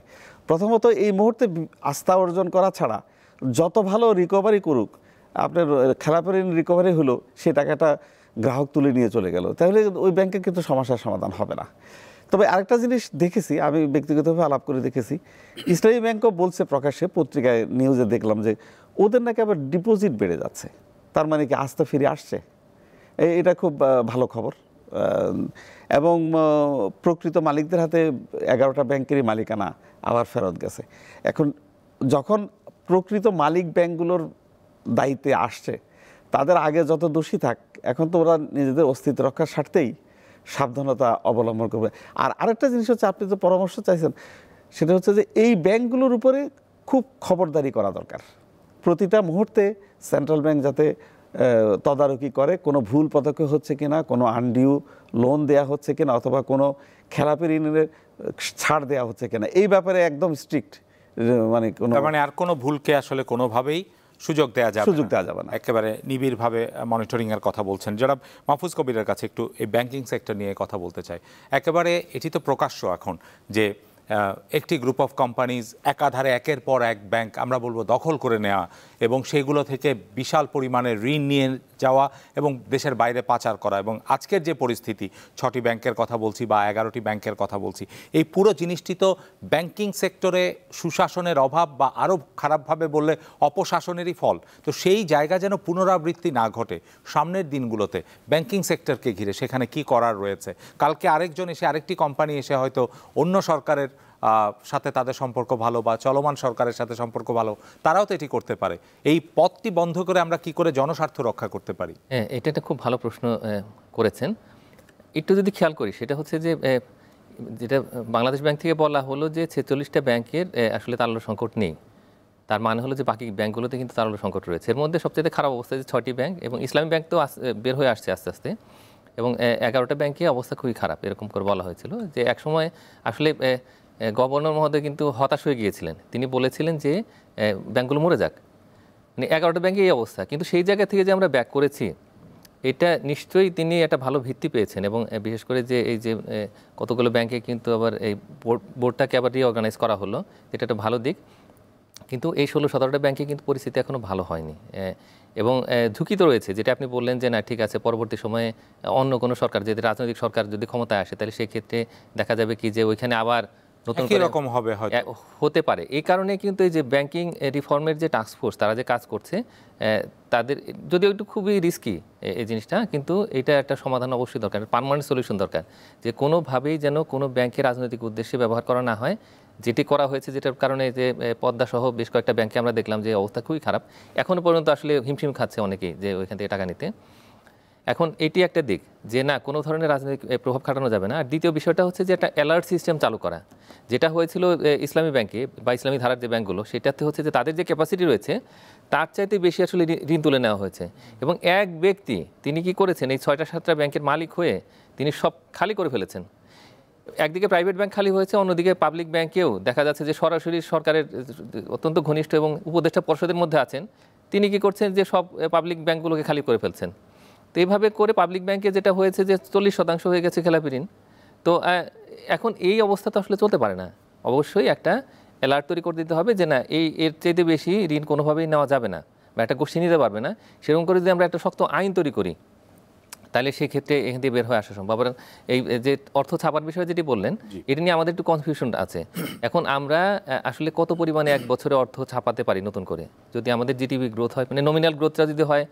প্রথমত এই মুহূর্তে আস্থা অর্জন করা ছাড়া যত ভালো রিকভারি করুক, আপনার খেলাপি ঋণ রিকভারি হলো, সে টাকাটা গ্রাহক তুলে নিয়ে চলে গেল, তাহলে ওই ব্যাংকের কিন্তু সমস্যার সমাধান হবে না। তবে আরেকটা জিনিস দেখেছি, আমি ব্যক্তিগতভাবে আলাপ করে দেখেছি, ইসলামী ব্যাংকও বলছে প্রকাশ্যে, পত্রিকায় নিউজে দেখলাম যে ওদের নাকি আবার ডিপোজিট বেড়ে যাচ্ছে। তার মানে কি আস্থা ফিরে আসছে? এটা খুব ভালো খবর। এবং প্রকৃত মালিকদের হাতে 11টা ব্যাংকেরই মালিকানা আবার ফেরত গেছে। এখন যখন প্রকৃত মালিক ব্যাংকগুলোর দায়িত্বে আসছে, তাদের আগে যত দোষী থাক, এখন তো ওরা নিজেদের অস্তিত্ব রক্ষার স্বার্থেই সাবধানতা অবলম্বন করবে। আর আরেকটা জিনিস হচ্ছে, আপনি যে পরামর্শ চাইছেন, সেটা হচ্ছে যে এই ব্যাংকগুলোর উপরে খুব খবরদারি করা দরকার। প্রতিটা মুহূর্তে সেন্ট্রাল ব্যাংক যাতে তদারকি করে, কোনো ভুল পদক্ষেপ হচ্ছে কিনা, কোনো আনডিউ লোন দেয়া হচ্ছে কিনা, অথবা কোনো খেলাপি ঋণের ছাড় দেওয়া হচ্ছে কিনা, এই ব্যাপারে একদম স্ট্রিক্ট, মানে আর কোনো ভুলকে আসলে কোনোভাবেই সুযোগ দেওয়া যাবে না, একেবারে নিবিড়ভাবে মনিটরিং এর কথা বলছেন। জনাব মাহফুজ কবিরের কাছে একটু এই ব্যাংকিং সেক্টর নিয়ে কথা বলতে চাই। একেবারে এটি তো প্রকাশ্য এখন যে একটি গ্রুপ অফ কোম্পানিজ একাধারে একের পর এক ব্যাংক আমরা বলবো দখল করে নেওয়া এবং সেগুলো থেকে বিশাল পরিমাণে ঋণ নিয়ে যাওয়া এবং দেশের বাইরে পাচার করা, এবং আজকের যে পরিস্থিতি 6টি ব্যাংকের কথা বলছি বা 11টি ব্যাংকের কথা বলছি, এই পুরো জিনিসটি তো ব্যাংকিং সেক্টরে সুশাসনের অভাব বা আরও খারাপভাবে বললে অপশাসনেরই ফল। তো সেই জায়গা যেন পুনরাবৃত্তি না ঘটে সামনের দিনগুলোতে ব্যাংকিং সেক্টরকে ঘিরে, সেখানে কি করার রয়েছে। কালকে আরেকজন এসে, আরেকটি কোম্পানি এসে হয়তো অন্য সরকারের সাথে তাদের সম্পর্ক ভালো বা চলমান সরকারের সাথে সম্পর্ক ভালো, তারাও তো এটি করতে পারে। এই পথটি বন্ধ করে আমরা কি করে জনস্বার্থ রক্ষা করতে পারি? হ্যাঁ, এটা একটা খুব ভালো প্রশ্ন করেছেন। একটু যদি খেয়াল করি, সেটা হচ্ছে যে যেটা বাংলাদেশ ব্যাংক থেকে বলা হলো যে 46টা ব্যাংকের আসলে তারল্য সংকট নেই। তার মানে হলো যে বাকি ব্যাংকগুলোতে কিন্তু তারল্য সংকট রয়েছে। এর মধ্যে সবচেয়ে খারাপ অবস্থা যে 6টি ব্যাংক, এবং ইসলামী ব্যাংক তো বের হয়ে আসছে আস্তে আস্তে, এবং 11টা ব্যাংকে অবস্থা খুবই খারাপ এরকম করে বলা হয়েছিল। যে একসময় আসলে গভর্নর মহোদয় কিন্তু হতাশ হয়ে গিয়েছিলেন। তিনি বলেছিলেন যে ব্যাংকগুলো মরে যাক, মানে 11টা ব্যাংকে এই অবস্থা। কিন্তু সেই জায়গা থেকে যে আমরা ব্যাক করেছি, এটা নিশ্চয়ই তিনি একটা ভালো ভিত্তি পেয়েছেন, এবং বিশেষ করে যে এই যে কতগুলো ব্যাংকে কিন্তু আবার এই বোর্ডটাকে আবার রিঅর্গানাইজ করা হলো, এটা একটা ভালো দিক। কিন্তু এই 16-17টা ব্যাংকে কিন্তু পরিস্থিতি এখনও ভালো হয়নি, এবং ঝুঁকি তো রয়েছে। যেটা আপনি বললেন যে না, ঠিক আছে, পরবর্তী সময়ে অন্য কোনো সরকার, যদি রাজনৈতিক সরকার যদি ক্ষমতায় আসে, তাহলে সেক্ষেত্রে দেখা যাবে কি যে ওইখানে আবার নতুন একই রকম হবে হয়তো, হতে পারে। এই কারণে কিন্তু এই যে ব্যাংকিং রিফর্মের যে টাস্কফোর্স, তারা যে কাজ করছে, তাদের যদিও একটু খুবই রিস্কি এই জিনিসটা, কিন্তু এটা একটা সমাধান অবশ্যই দরকার, পার্মানেন্ট সলিউশন দরকার, যে কোনোভাবেই যেন কোনো ব্যাংকে রাজনৈতিক উদ্দেশ্যে ব্যবহার করা না হয়। যেটি করা হয়েছে, যেটার কারণে যে পদ্মা সহ বেশ কয়েকটা ব্যাংকে আমরা দেখলাম যে অবস্থা খুবই খারাপ, এখনও পর্যন্ত আসলে হিমশিম খাচ্ছে অনেকেই যে ওইখান থেকে টাকা নিতে। এখন এটি একটা দিক যে না, কোনো ধরনের রাজনৈতিক প্রভাব খাটানো যাবে না। আর দ্বিতীয় বিষয়টা হচ্ছে যে একটা অ্যালার্ট সিস্টেম চালু করা, যেটা হয়েছিল ইসলামী ব্যাংকে বা ইসলামী ধারার যে ব্যাংকগুলো, সেটাতে হচ্ছে যে তাদের যে ক্যাপাসিটি রয়েছে তার চাইতে বেশি আসলে ঋণ তুলে নেওয়া হয়েছে, এবং এক ব্যক্তি তিনি কি করেছেন, এই 6টা-7টা ব্যাংকের মালিক হয়ে তিনি সব খালি করে ফেলেছেন। একদিকে প্রাইভেট ব্যাংক খালি হয়েছে, অন্যদিকে পাবলিক ব্যাংকেও দেখা যাচ্ছে যে সরাসরি সরকারের অত্যন্ত ঘনিষ্ঠ এবং উপদেষ্টা পর্ষদের মধ্যে আছেন, তিনি কি করছেন যে সব পাবলিক ব্যাংকগুলোকে খালি করে ফেলছেন। তো এইভাবে করে পাবলিক ব্যাংকে যেটা হয়েছে যে 40% হয়ে গেছে খেলাপি ঋণ। তো এখন এই অবস্থা তো আসলে চলতে পারে না। অবশ্যই একটা অ্যালার্ট তৈরি করে দিতে হবে যে না, এর চাইতে বেশি ঋণ কোনোভাবেই নেওয়া যাবে না, বা একটা গোষ্ঠী নিতে পারবে না। সেরকম করে যদি আমরা একটা শক্ত আইন তৈরি করি, তাহলে সেক্ষেত্রে এখান থেকে বের হয়ে আসা সম্ভব। এই যে অর্থ ছাপার বিষয়ে যেটি বললেন, এটা নিয়ে আমাদের একটু কনফিউশন আছে। এখন আমরা আসলে কত পরিমাণে এক বছরে অর্থ ছাপাতে পারি নতুন করে, যদি আমাদের জিডিপি গ্রোথ হয়, মানে নমিনাল গ্রোথটা যদি হয়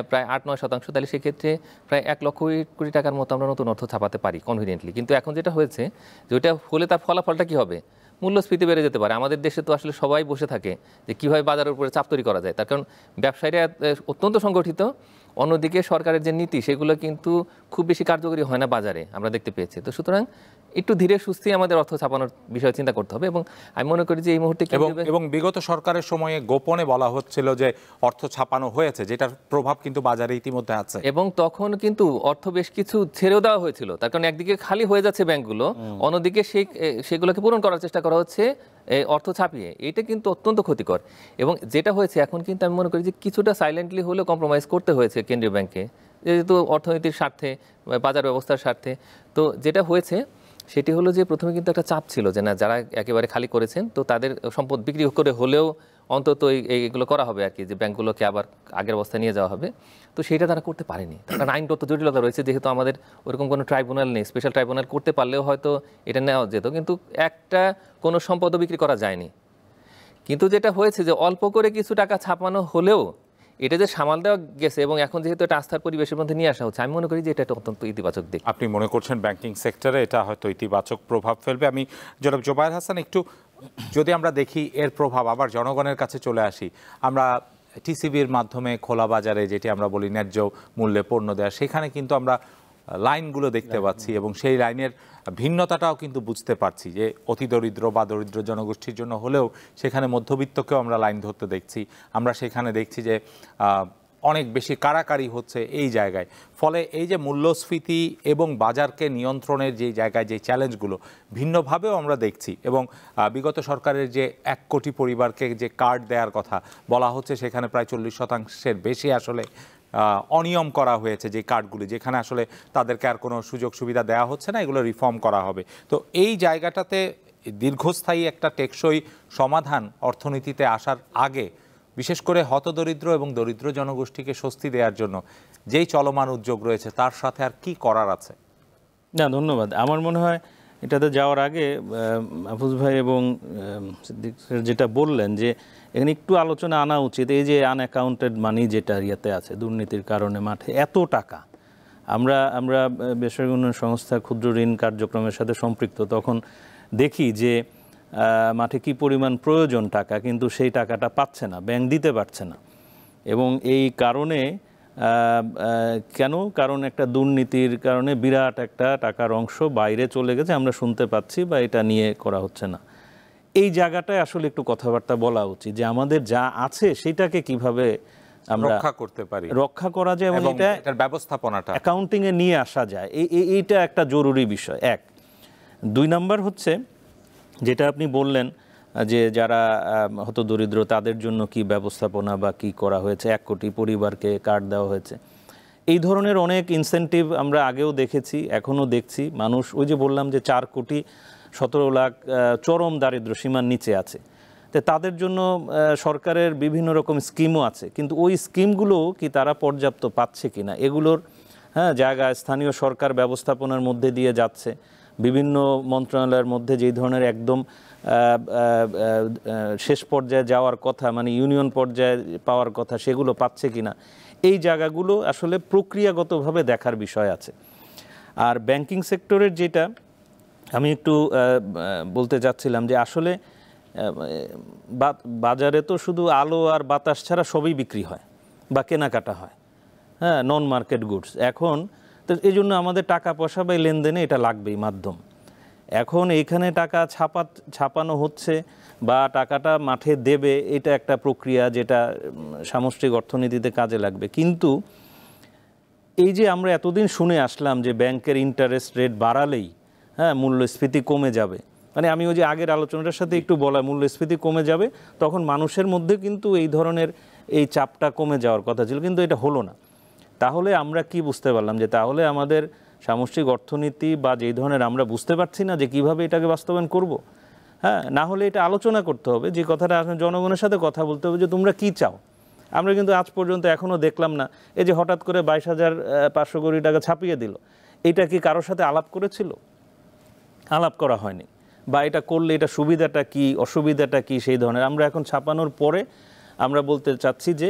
প্রায় 8-9%, তাহলে সেক্ষেত্রে প্রায় 1 লক্ষ কোটি টাকার মতো আমরা নতুন অর্থ ছাপাতে পারি কনভিনিয়েন্টলি। কিন্তু এখন যেটা হয়েছে, যে ওইটা হলে তার ফলাফলটা কী হবে? মূল্যস্ফীতি বেড়ে যেতে পারে। আমাদের দেশে তো আসলে সবাই বসে থাকে যে কীভাবে বাজারের উপরে চাপ তৈরি করা যায়, তার কারণ ব্যবসায়ীরা অত্যন্ত সংগঠিত, অন্যদিকে সরকারের যে নীতি সেগুলো কিন্তু খুব বেশি কার্যকরী হয় না বাজারে, আমরা দেখতে পেয়েছি। তো সুতরাং একটু ধীরে সুস্থে আমাদের অর্থ ছাপানোর বিষয়ে চিন্তা করতে হবে, এবং আমি মনে করি যে এই মুহূর্তে এবং বিগত সরকারের সময়ে গোপনে বলা হচ্ছিল যে অর্থ ছাপানো হয়েছে, যেটার প্রভাব কিন্তু বাজারে ইতিমধ্যে আছে, এবং তখন কিন্তু অর্থ বেশ কিছু ছেড়েও দেওয়া হয়েছিল। তার কারণ একদিকে খালি হয়ে যাচ্ছে ব্যাংকগুলো, অন্যদিকে সেগুলোকে পূরণ করার চেষ্টা করা হচ্ছে অর্থ ছাপিয়ে। এটা কিন্তু অত্যন্ত ক্ষতিকর, এবং যেটা হয়েছে এখন কিন্তু আমি মনে করি যে কিছুটা সাইলেন্টলি হলেও কম্প্রোমাইজ করতে হয়েছে কেন্দ্রীয় ব্যাংকে, যেহেতু অর্থনীতির স্বার্থে, বাজার ব্যবস্থার স্বার্থে। তো যেটা হয়েছে সেটি হলো যে প্রথমে কিন্তু একটা চাপ ছিল যে না, যারা একেবারে খালি করেছেন তো তাদের সম্পদ বিক্রি করে হলেও অন্তত এইগুলো করা হবে আর কি, যে ব্যাংকগুলোকে আবার আগের অবস্থায় নিয়ে যাওয়া হবে। তো সেটা তারা করতে পারেনি, কারণ আইনগত জটিলতা রয়েছে, যেহেতু আমাদের ওরকম কোনো ট্রাইব্যুনাল নেই। স্পেশাল ট্রাইব্যুনাল করতে পারলেও হয়তো এটা নেওয়া যেত, কিন্তু একটা কোনো সম্পদও বিক্রি করা যায়নি। কিন্তু যেটা হয়েছে যে অল্প করে কিছু টাকা ছাপানো হলেও এটা যে সামাল দেওয়া গেছে, এবং এখন যেহেতু এটা আস্থার পরিবেশের মধ্যে নিয়ে আসা হচ্ছে, আমি মনে করি যে এটা একটা অত্যন্ত ইতিবাচক দিক। আপনি মনে করছেন ব্যাংকিং সেক্টরে এটা হয়তো ইতিবাচক প্রভাব ফেলবে। আমি জনাব জোবায়ের হাসান, একটু যদি আমরা দেখি এর প্রভাব আবার জনগণের কাছে চলে আসি, আমরা টিসিবির মাধ্যমে খোলা বাজারে, যেটি আমরা বলি ন্যায্য মূল্যে পণ্য দেওয়া, সেখানে কিন্তু আমরা লাইনগুলো দেখতে পাচ্ছি, এবং সেই লাইনের ভিন্নতাটাও কিন্তু বুঝতে পারছি, যে অতি দরিদ্র বা দরিদ্র জনগোষ্ঠীর জন্য হলেও সেখানে মধ্যবিত্তকেও আমরা লাইন ধরতে দেখছি। আমরা সেখানে দেখছি যে অনেক বেশি কাড়াকাড়ি হচ্ছে এই জায়গায়। ফলে এই যে মূল্যস্ফীতি এবং বাজারকে নিয়ন্ত্রণের যে জায়গায় যে চ্যালেঞ্জগুলো ভিন্নভাবেও আমরা দেখছি, এবং বিগত সরকারের যে 1 কোটি পরিবারকে যে কার্ড দেওয়ার কথা বলা হচ্ছে, সেখানে প্রায় 40% বেশি আসলে অনিয়ম করা হয়েছে, যে কার্ডগুলি, যেখানে আসলে তাদেরকে আর কোনো সুযোগ সুবিধা দেওয়া হচ্ছে না, এগুলো রিফর্ম করা হবে। তো এই জায়গাটাতে দীর্ঘস্থায়ী একটা টেকসই সমাধান অর্থনীতিতে আসার আগে বিশেষ করে হতদরিদ্র এবং দরিদ্র জনগোষ্ঠীকে স্বস্তি দেওয়ার জন্য যেই চলমান উদ্যোগ রয়েছে তার সাথে আর কি করার আছে? না, ধন্যবাদ। আমার মনে হয় এটাতে যাওয়ার আগে মাহফুজ ভাই এবং সিদ্দিক স্যার যেটা বললেন যে এখানে একটু আলোচনা আনা উচিত, এই যে আনঅ্যাকাউন্টেড মানি যেটা ইয়েতে আছে দুর্নীতির কারণে মাঠে এত টাকা, আমরা বেসরকারি উন্নয়ন সংস্থা ক্ষুদ্র ঋণ কার্যক্রমের সাথে সম্পৃক্ত, তখন দেখি যে মাঠে কি পরিমাণ প্রয়োজন টাকা, কিন্তু সেই টাকাটা পাচ্ছে না, ব্যাংক দিতে পারছে না। এবং এই কারণে কেন? কারণ একটা দুর্নীতির কারণে বিরাট একটা টাকার অংশ বাইরে চলে গেছে, আমরা শুনতে পাচ্ছি, বা এটা নিয়ে করা হচ্ছে না। এই জায়গাটায় আসলে একটু কথাবার্তা বলা উচিত যে আমাদের যা আছে সেটাকে কিভাবে আমরা রক্ষা করা যায় এবং এটার ব্যবস্থাপনাটা অ্যাকাউন্টিং এ নিয়ে আসা যায়। এইটা একটা জরুরি বিষয়। এক, 2 নাম্বার হচ্ছে যেটা আপনি বললেন যে যারা হতদরিদ্র তাদের জন্য কি ব্যবস্থাপনা বা কি করা হয়েছে, 1 কোটি পরিবারকে কার্ড দেওয়া হয়েছে। এই ধরনের অনেক ইনসেন্টিভ আমরা আগেও দেখেছি, এখনও দেখছি। মানুষ, ওই যে বললাম যে 4 কোটি 17 লাখ চরম দারিদ্র্য সীমার নিচে আছে, তো তাদের জন্য সরকারের বিভিন্ন রকম স্কিমও আছে, কিন্তু ওই স্কিমগুলো কি তারা পর্যাপ্ত পাচ্ছে কিনা, এগুলোর জায়গায় স্থানীয় সরকার ব্যবস্থাপনার মধ্যে দিয়ে যাচ্ছে, বিভিন্ন মন্ত্রণালয়ের মধ্যে যেই ধরনের একদম শেষ পর্যায়ে যাওয়ার কথা, মানে ইউনিয়ন পর্যায়ে পাওয়ার কথা, সেগুলো পাচ্ছে কিনা, এই জায়গাগুলো আসলে প্রক্রিয়াগতভাবে দেখার বিষয় আছে। আর ব্যাংকিং সেক্টরের যেটা আমি একটু বলতে চাচ্ছিলাম যে আসলে বাজারে তো শুধু আলো আর বাতাস ছাড়া সবই বিক্রি হয় বা কেনাকাটা হয়, নন মার্কেট গুডস। এখন তো এই জন্য আমাদের টাকা পয়সা বা লেনদেনে এটা লাগবেই মাধ্যম। এখন এইখানে টাকা ছাপানো হচ্ছে বা টাকাটা মাঠে দেবে, এটা একটা প্রক্রিয়া যেটা সামষ্টিক অর্থনীতিতে কাজে লাগবে। কিন্তু এই যে আমরা এতদিন শুনে আসলাম যে ব্যাংকের ইন্টারেস্ট রেট বাড়ালেই মূল্যস্ফীতি কমে যাবে, মানে আমি ওই যে আগের আলোচনাটার সাথে একটু বলা, মূল্যস্ফীতি কমে যাবে, তখন মানুষের মধ্যে কিন্তু এই ধরনের এই চাপটা কমে যাওয়ার কথা ছিল, কিন্তু এটা হলো না। তাহলে আমরা কি বুঝতে পারলাম যে তাহলে আমাদের সামষ্টিক অর্থনীতি বা যেই ধরনের, আমরা বুঝতে পারছি না যে কিভাবে এটাকে বাস্তবায়ন করব। না হলে এটা আলোচনা করতে হবে, যে কথাটা জনগণের সাথে কথা বলতে হবে যে তোমরা কি চাও। আমরা কিন্তু আজ পর্যন্ত এখনও দেখলাম না, এই যে হঠাৎ করে 22,500 কোটি টাকা ছাপিয়ে দিল, এটা কি কারোর সাথে আলাপ করেছিল? আলাপ করা হয়নি। বা এটা করলে এটা সুবিধাটা কি, অসুবিধাটা কি, সেই ধরনের আমরা এখন ছাপানোর পরে আমরা বলতে চাচ্ছি যে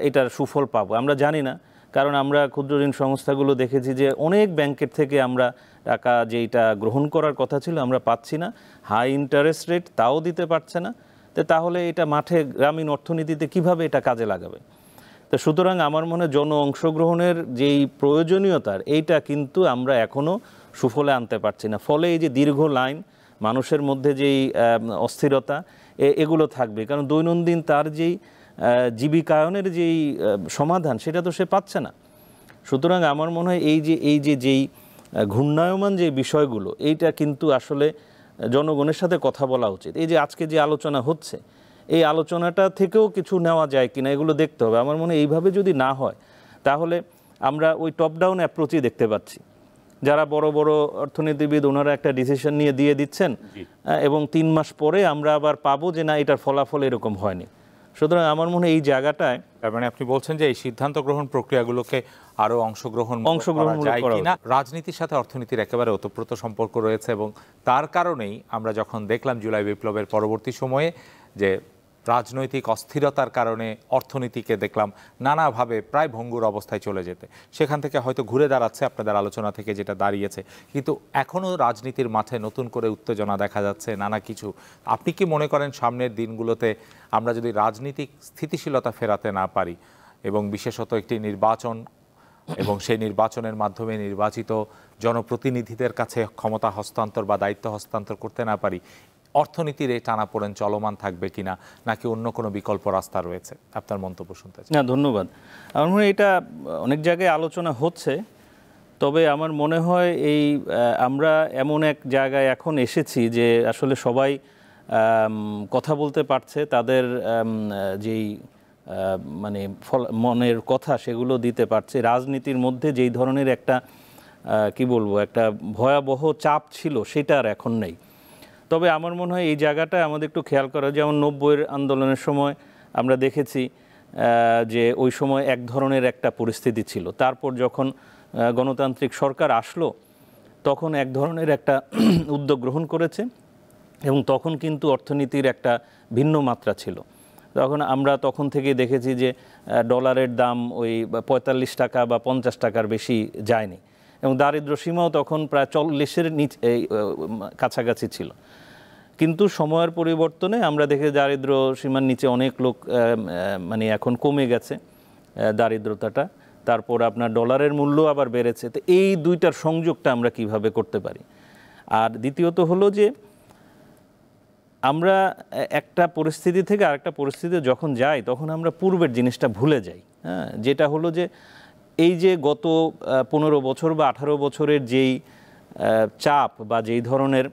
এটার সুফল পাবো, আমরা জানি না। কারণ আমরা ক্ষুদ্র ঋণ সংস্থাগুলো দেখেছি যে অনেক ব্যাংকের থেকে আমরা টাকা যেটা গ্রহণ করার কথা ছিল আমরা পাচ্ছি না, হাই ইন্টারেস্ট রেট, তাও দিতে পারছে না। তাহলে এটা মাঠে গ্রামীণ অর্থনীতিতে কিভাবে এটা কাজে লাগাবে? তো সুতরাং আমার মনে হয় জন অংশগ্রহণের যেই প্রয়োজনীয়তার, এইটা কিন্তু আমরা এখনও সুফলে আনতে পারছি না। ফলে এই যে দীর্ঘ লাইন, মানুষের মধ্যে যেই অস্থিরতা, এগুলো থাকবে। কারণ দৈনন্দিন তার যেই জীবিকায়নের যেই সমাধান, সেটা তো সে পাচ্ছে না। সুতরাং আমার মনে হয় যেই ঘূর্ণায়মান যে বিষয়গুলো, এইটা কিন্তু আসলে জনগণের সাথে কথা বলা উচিত। এই যে আজকে যে আলোচনা হচ্ছে, এই আলোচনাটা থেকেও কিছু নেওয়া যায় কিনা, এগুলো দেখতে হবে। আমার মনে হয় এইভাবে যদি না হয়, তাহলে আমরা ওই টপ ডাউন অ্যাপ্রোচই দেখতে পাচ্ছি। যারা বড় বড় অর্থনীতিবিদ, ওনারা একটা ডিসিশন নিয়ে দিয়ে দিচ্ছেন, এবং 3 মাস পরে আমরা আবার পাবো যে না, এটার ফলাফল এরকম হয়নি। সুতরাং আমার মনে হয় এই জায়গাটায়, তার মানে আপনি বলছেন যে এই সিদ্ধান্ত গ্রহণ প্রক্রিয়াগুলোকে আরো অংশগ্রহণ করা যায় কিনা। রাজনীতির সাথে অর্থনীতির একেবারে ওতপ্রোত সম্পর্ক রয়েছে, এবং তার কারণেই আমরা যখন দেখলাম জুলাই বিপ্লবের পরবর্তী সময়ে যে রাজনৈতিক অস্থিরতার কারণে অর্থনীতিকে দেখলাম নানাভাবে প্রায় ভঙ্গুর অবস্থায় চলে যেতে, সেখান থেকে হয়তো ঘুরে দাঁড়াচ্ছে আপনাদের আলোচনা থেকে যেটা দাঁড়িয়েছে, কিন্তু এখনও রাজনীতির মাঠে নতুন করে উত্তেজনা দেখা যাচ্ছে, নানা কিছু। আপনি কি মনে করেন সামনের দিনগুলোতে আমরা যদি রাজনীতিক স্থিতিশীলতা ফেরাতে না পারি, এবং বিশেষত একটি নির্বাচন, এবং সেই নির্বাচনের মাধ্যমে নির্বাচিত জনপ্রতিনিধিদের কাছে ক্ষমতা হস্তান্তর বা দায়িত্ব হস্তান্তর করতে না পারি, অর্থনীতির এই টানাপোড়েন চলমান থাকবে কিনা, নাকি অন্য কোনো বিকল্প রাস্তা রয়েছে? আপনার মন্তব্য শুনতে চাই। না, ধন্যবাদ। আমার মনে হয় এটা অনেক জায়গায় আলোচনা হচ্ছে, তবে আমার মনে হয় আমরা এমন এক জায়গায় এখন এসেছি যে আসলে সবাই কথা বলতে পারছে, তাদের যেই মানে মনের কথা সেগুলো দিতে পারছে। রাজনীতির মধ্যে যেই ধরনের একটা কি বলবো, একটা ভয়াবহ চাপ ছিল, সেটা আর এখন নেই। তবে আমার মনে হয় এই জায়গাটা আমাদের একটু খেয়াল করা, যেমন 90-এর আন্দোলনের সময় আমরা দেখেছি যে ওই সময় এক ধরনের একটা পরিস্থিতি ছিল, তারপর যখন গণতান্ত্রিক সরকার আসলো তখন এক ধরনের একটা উদ্যোগ গ্রহণ করেছে এবং তখন কিন্তু অর্থনীতির একটা ভিন্ন মাত্রা ছিল। তখন থেকে দেখেছি যে ডলারের দাম ওই 45 টাকা বা 50 টাকার বেশি যায়নি এবং দারিদ্র্য সীমাও তখন প্রায় 40-এর কাছাকাছি ছিল। কিন্তু সময়ের পরিবর্তনে আমরা দেখি দারিদ্র্য সীমার নিচে অনেক লোক মানে এখন কমে গেছে দারিদ্রতাটা, তারপর আপনার ডলারের মূল্য আবার বেড়েছে। তো এই দুইটার সংযোগটা আমরা কিভাবে করতে পারি? আর দ্বিতীয়ত হলো যে আমরা একটা পরিস্থিতি থেকে আরেকটা পরিস্থিতিতে যখন যাই তখন আমরা পূর্বের জিনিসটা ভুলে যাই। হ্যাঁ, যেটা হলো যে এই যে গত 15 বছর বা 18 বছরের যেই চাপ বা যেই ধরনের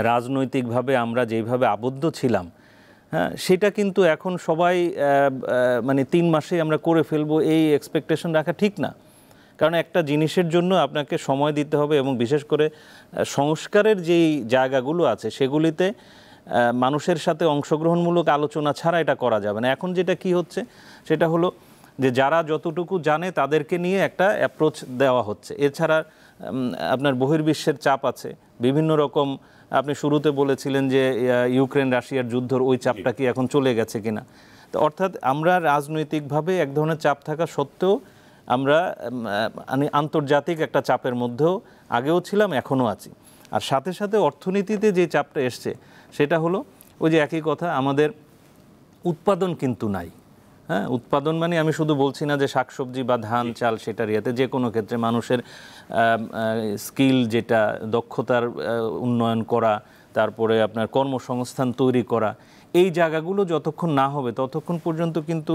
রাজনৈতিকভাবে আমরা যেইভাবে আবদ্ধ ছিলাম, হ্যাঁ, সেটা কিন্তু এখন সবাই মানে 3 মাসে আমরা করে ফেলবো এই এক্সপেকটেশন রাখা ঠিক না। কারণ একটা জিনিসের জন্য আপনাকে সময় দিতে হবে এবং বিশেষ করে সংস্কারের যেই জায়গাগুলো আছে সেগুলিতে মানুষের সাথে অংশগ্রহণমূলক আলোচনা ছাড়া এটা করা যাবে না। এখন যেটা কি হচ্ছে সেটা হলো যে যারা যতটুকু জানে তাদেরকে নিয়ে একটা অ্যাপ্রোচ দেওয়া হচ্ছে, এছাড়া আপনার বহির্বিশ্বের চাপ আছে বিভিন্ন রকম। আপনি শুরুতে বলেছিলেন যে ইউক্রেন রাশিয়ার যুদ্ধর ওই চাপটা কি এখন চলে গেছে কিনা। তো অর্থাৎ আমরা রাজনৈতিকভাবে এক ধরনের চাপ থাকা সত্ত্বেও আমরা আন্তর্জাতিক একটা চাপের মধ্যেও আগেও ছিলাম, এখনও আছি। আর সাথে সাথে অর্থনীতিতে যে চাপটা এসছে সেটা হলো ওই যে একই কথা, আমাদের উৎপাদন কিন্তু নাই। হ্যাঁ, উৎপাদন মানে আমি শুধু বলছি না যে শাকসবজি বা ধান চাল সেটার ইয়েতে, যে কোনো ক্ষেত্রে মানুষের স্কিল যেটা দক্ষতার উন্নয়ন করা, তারপরে আপনার কর্মসংস্থান তৈরি করা, এই জায়গাগুলো যতক্ষণ না হবে ততক্ষণ পর্যন্ত কিন্তু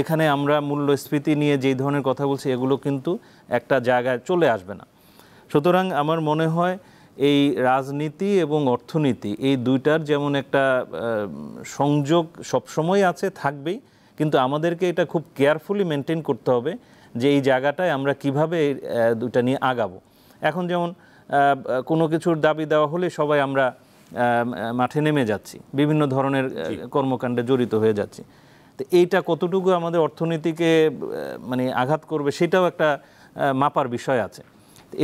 এখানে আমরা মূল্যস্ফীতি নিয়ে যেই ধরনের কথা বলছি এগুলো কিন্তু একটা জায়গায় চলে আসবে না। সুতরাং আমার মনে হয় এই রাজনীতি এবং অর্থনীতি এই দুইটার যেমন একটা সংযোগ সবসময় আছে, থাকবেই, কিন্তু আমাদেরকে এটা খুব কেয়ারফুলি মেনটেন করতে হবে যে এই জায়গাটায় আমরা কিভাবে দুইটা নিয়ে আগাবো। এখন যেমন কোনো কিছুর দাবি দেওয়া হলে সবাই আমরা মাঠে নেমে যাচ্ছি, বিভিন্ন ধরনের কর্মকাণ্ডে জড়িত হয়ে যাচ্ছি। তো এইটা কতটুকু আমাদের অর্থনীতিকে মানে আঘাত করবে সেটাও একটা মাপার বিষয় আছে।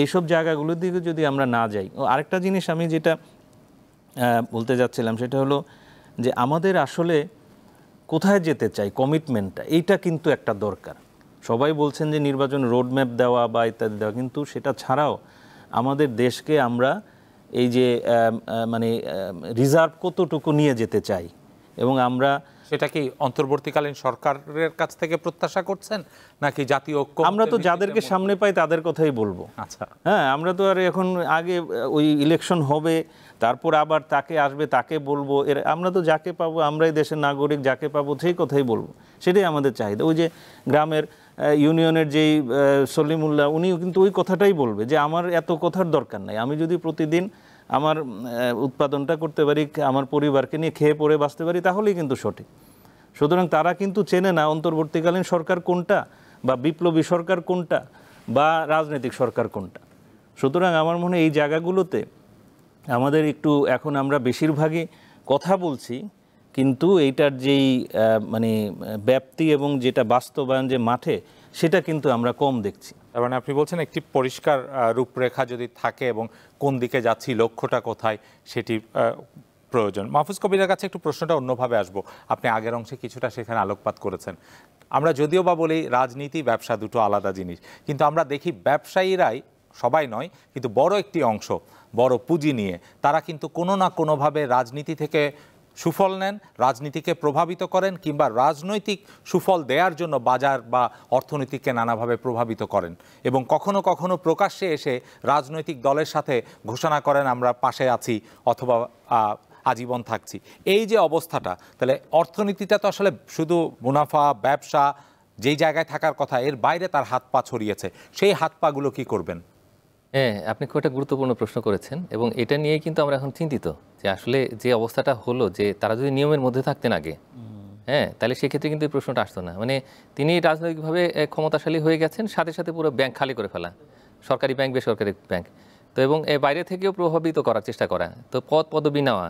এইসব জায়গাগুলোর দিকে যদি আমরা না যাই। আরেকটা জিনিস আমি যেটা বলতে যাচ্ছিলাম সেটা হলো যে আমাদের আসলে কোথায় যেতে চাই, কমিটমেন্টটা, এইটা কিন্তু একটা দরকার। সবাই বলছেন যে নির্বাচন রোডম্যাপ দেওয়া বা ইত্যাদি দেওয়া, কিন্তু সেটা ছাড়াও আমাদের দেশকে আমরা এই যে মানে রিজার্ভ কতটুকু নিয়ে যেতে চাই এবং আমরা সেটা কি অন্তর্বর্তীকালীন সরকারের কাছ থেকে প্রত্যাশা করছেন নাকি জাতীয় ঐক্য? আমরা তো যাদেরকে সামনে পাই তাদের কথাই বলবো। আচ্ছা, হ্যাঁ, আমরা তো আর এখন আগে ওই ইলেকশন হবে তারপর আবার তাকে আসবে তাকে বলবো, আমরা তো যাকে পাবো, আমরাই দেশের নাগরিক, যাকে পাবো সেই কথাই বলবো, সেটাই আমাদের চাহিদা। ওই যে গ্রামের ইউনিয়নের যেই সলিমুল্লাহ, উনিও কিন্তু ওই কথাটাই বলবে যে আমার এত কথার দরকার নাই, আমি যদি প্রতিদিন আমার উৎপাদনটা করতে পারি, আমার পরিবারকে নিয়ে খেয়ে পরে বাঁচতে পারি, তাহলেই কিন্তু সঠিক। সুতরাং তারা কিন্তু চেনে না অন্তর্বর্তীকালীন সরকার কোনটা বা বিপ্লবী সরকার কোনটা বা রাজনৈতিক সরকার কোনটা। সুতরাং আমার মনে হয় এই জায়গাগুলোতে আমাদের একটু, এখন আমরা বেশিরভাগই কথা বলছি কিন্তু এইটার যেই মানে ব্যাপ্তি এবং যেটা বাস্তবায়ন যে মাঠে, সেটা কিন্তু আমরা কম দেখছি। তার মানে আপনি বলছেন একটি পরিষ্কার রূপরেখা যদি থাকে এবং কোন দিকে যাচ্ছি, লক্ষ্যটা কোথায়, সেটি প্রয়োজন। মাহফুজ কবিরের কাছে একটু প্রশ্নটা অন্যভাবে আসবো। আপনি আগের অংশে কিছুটা সেখানে আলোকপাত করেছেন। আমরা যদিও বা বলি রাজনীতি ব্যবসা দুটো আলাদা জিনিস, কিন্তু আমরা দেখি ব্যবসায়ীরাই, সবাই নয় কিন্তু বড় একটি অংশ, বড় পুঁজি নিয়ে তারা কিন্তু কোনো না কোনোভাবে রাজনীতি থেকে সুফল নেন, রাজনীতিকে প্রভাবিত করেন, কিংবা রাজনৈতিক সুফল দেওয়ার জন্য বাজার বা অর্থনীতিকে নানাভাবে প্রভাবিত করেন এবং কখনো কখনো প্রকাশ্যে এসে রাজনৈতিক দলের সাথে ঘোষণা করেন আমরা পাশে আছি অথবা আজীবন থাকছি। এই যে অবস্থাটা, তাহলে অর্থনীতিটা তো আসলে শুধু মুনাফা, ব্যবসা যেই জায়গায় থাকার কথা, এর বাইরে তার হাত পা ছড়িয়েছে। সেই হাত পাগুলো কি করবেন? হ্যাঁ, আপনি খুব একটা গুরুত্বপূর্ণ প্রশ্ন করেছেন এবং এটা নিয়ে কিন্তু আমরা এখন চিন্তিত যে আসলে যে অবস্থাটা হলো, যে তারা যদি নিয়মের মধ্যে থাকতেন আগে, হ্যাঁ, তাহলে সেক্ষেত্রে কিন্তু এই প্রশ্নটা আসতো না। মানে তিনি রাজনৈতিকভাবে ক্ষমতাশালী হয়ে গেছেন, সাথে সাথে পুরো ব্যাংক খালি করে ফেলা, সরকারি ব্যাংক, বেসরকারি ব্যাংক। তো এবং বাইরে থেকেও প্রভাবিত করার চেষ্টা করা, তো পদবি নেওয়া।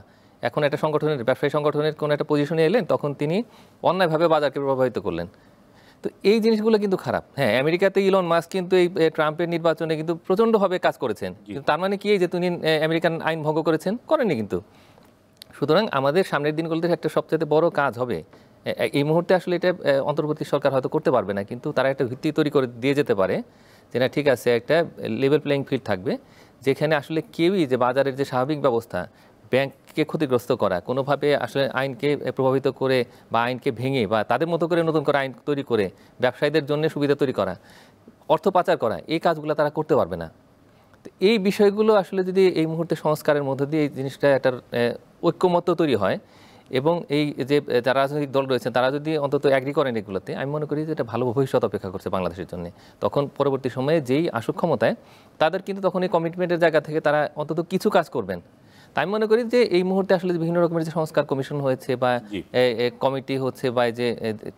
এখন একটা সংগঠনের, ব্যবসায়ী সংগঠনের কোনো একটা পজিশনে এলেন, তখন তিনি অন্যায়ভাবে বাজারকে প্রভাবিত করলেন। তো এই জিনিসগুলো কিন্তু খারাপ। হ্যাঁ, আমেরিকাতে ইলন মাস্ক কিন্তু এই ট্রাম্পের নির্বাচনে কিন্তু প্রচণ্ডভাবে কাজ করেছেন, কিন্তু তার মানে কি এই যে তিনি আমেরিকান আইন ভঙ্গ করেছেন? করেননি কিন্তু। সুতরাং আমাদের সামনের দিনগুলোতে একটা সবচেয়ে বড় কাজ হবে, এই মুহূর্তে আসলে এটা অন্তর্বর্তী সরকার হয়তো করতে পারবে না, কিন্তু তারা একটা ভিত্তি তৈরি করে দিয়ে যেতে পারে যে না ঠিক আছে, একটা লেভেল প্লেইং ফিল্ড থাকবে, যেখানে আসলে কেউই যে বাজারের যে স্বাভাবিক ব্যবস্থা, ব্যাংককে ক্ষতিগ্রস্ত করা, কোনোভাবে আসলে আইনকে প্রভাবিত করে বা আইনকে ভেঙে বা তাদের মতো করে নতুন করে আইন তৈরি করে ব্যবসায়ীদের জন্য সুবিধা তৈরি করা, অর্থ পাচার করা, এই কাজগুলো তারা করতে পারবে না। তো এই বিষয়গুলো আসলে যদি এই মুহূর্তে সংস্কারের মধ্য দিয়ে এই জিনিসটা একটা ঐক্যমত্য তৈরি হয়, এবং এই যে যারা রাজনৈতিক দল রয়েছেন তারা যদি অন্তত অ্যাগ্রি করেন এগুলোতে, আমি মনে করি যে এটা ভালো ভবিষ্যৎ অপেক্ষা করছে বাংলাদেশের জন্য। তখন পরবর্তী সময়ে যেই আসুক ক্ষমতায়, তাদের কিন্তু তখন এই কমিটমেন্টের জায়গা থেকে তারা অন্তত কিছু কাজ করবেন। তাই আমি মনে করি যে এই মুহূর্তে আসলে বিভিন্ন রকমের যে সংস্কার কমিশন হয়েছে বা কমিটি হচ্ছে বা যে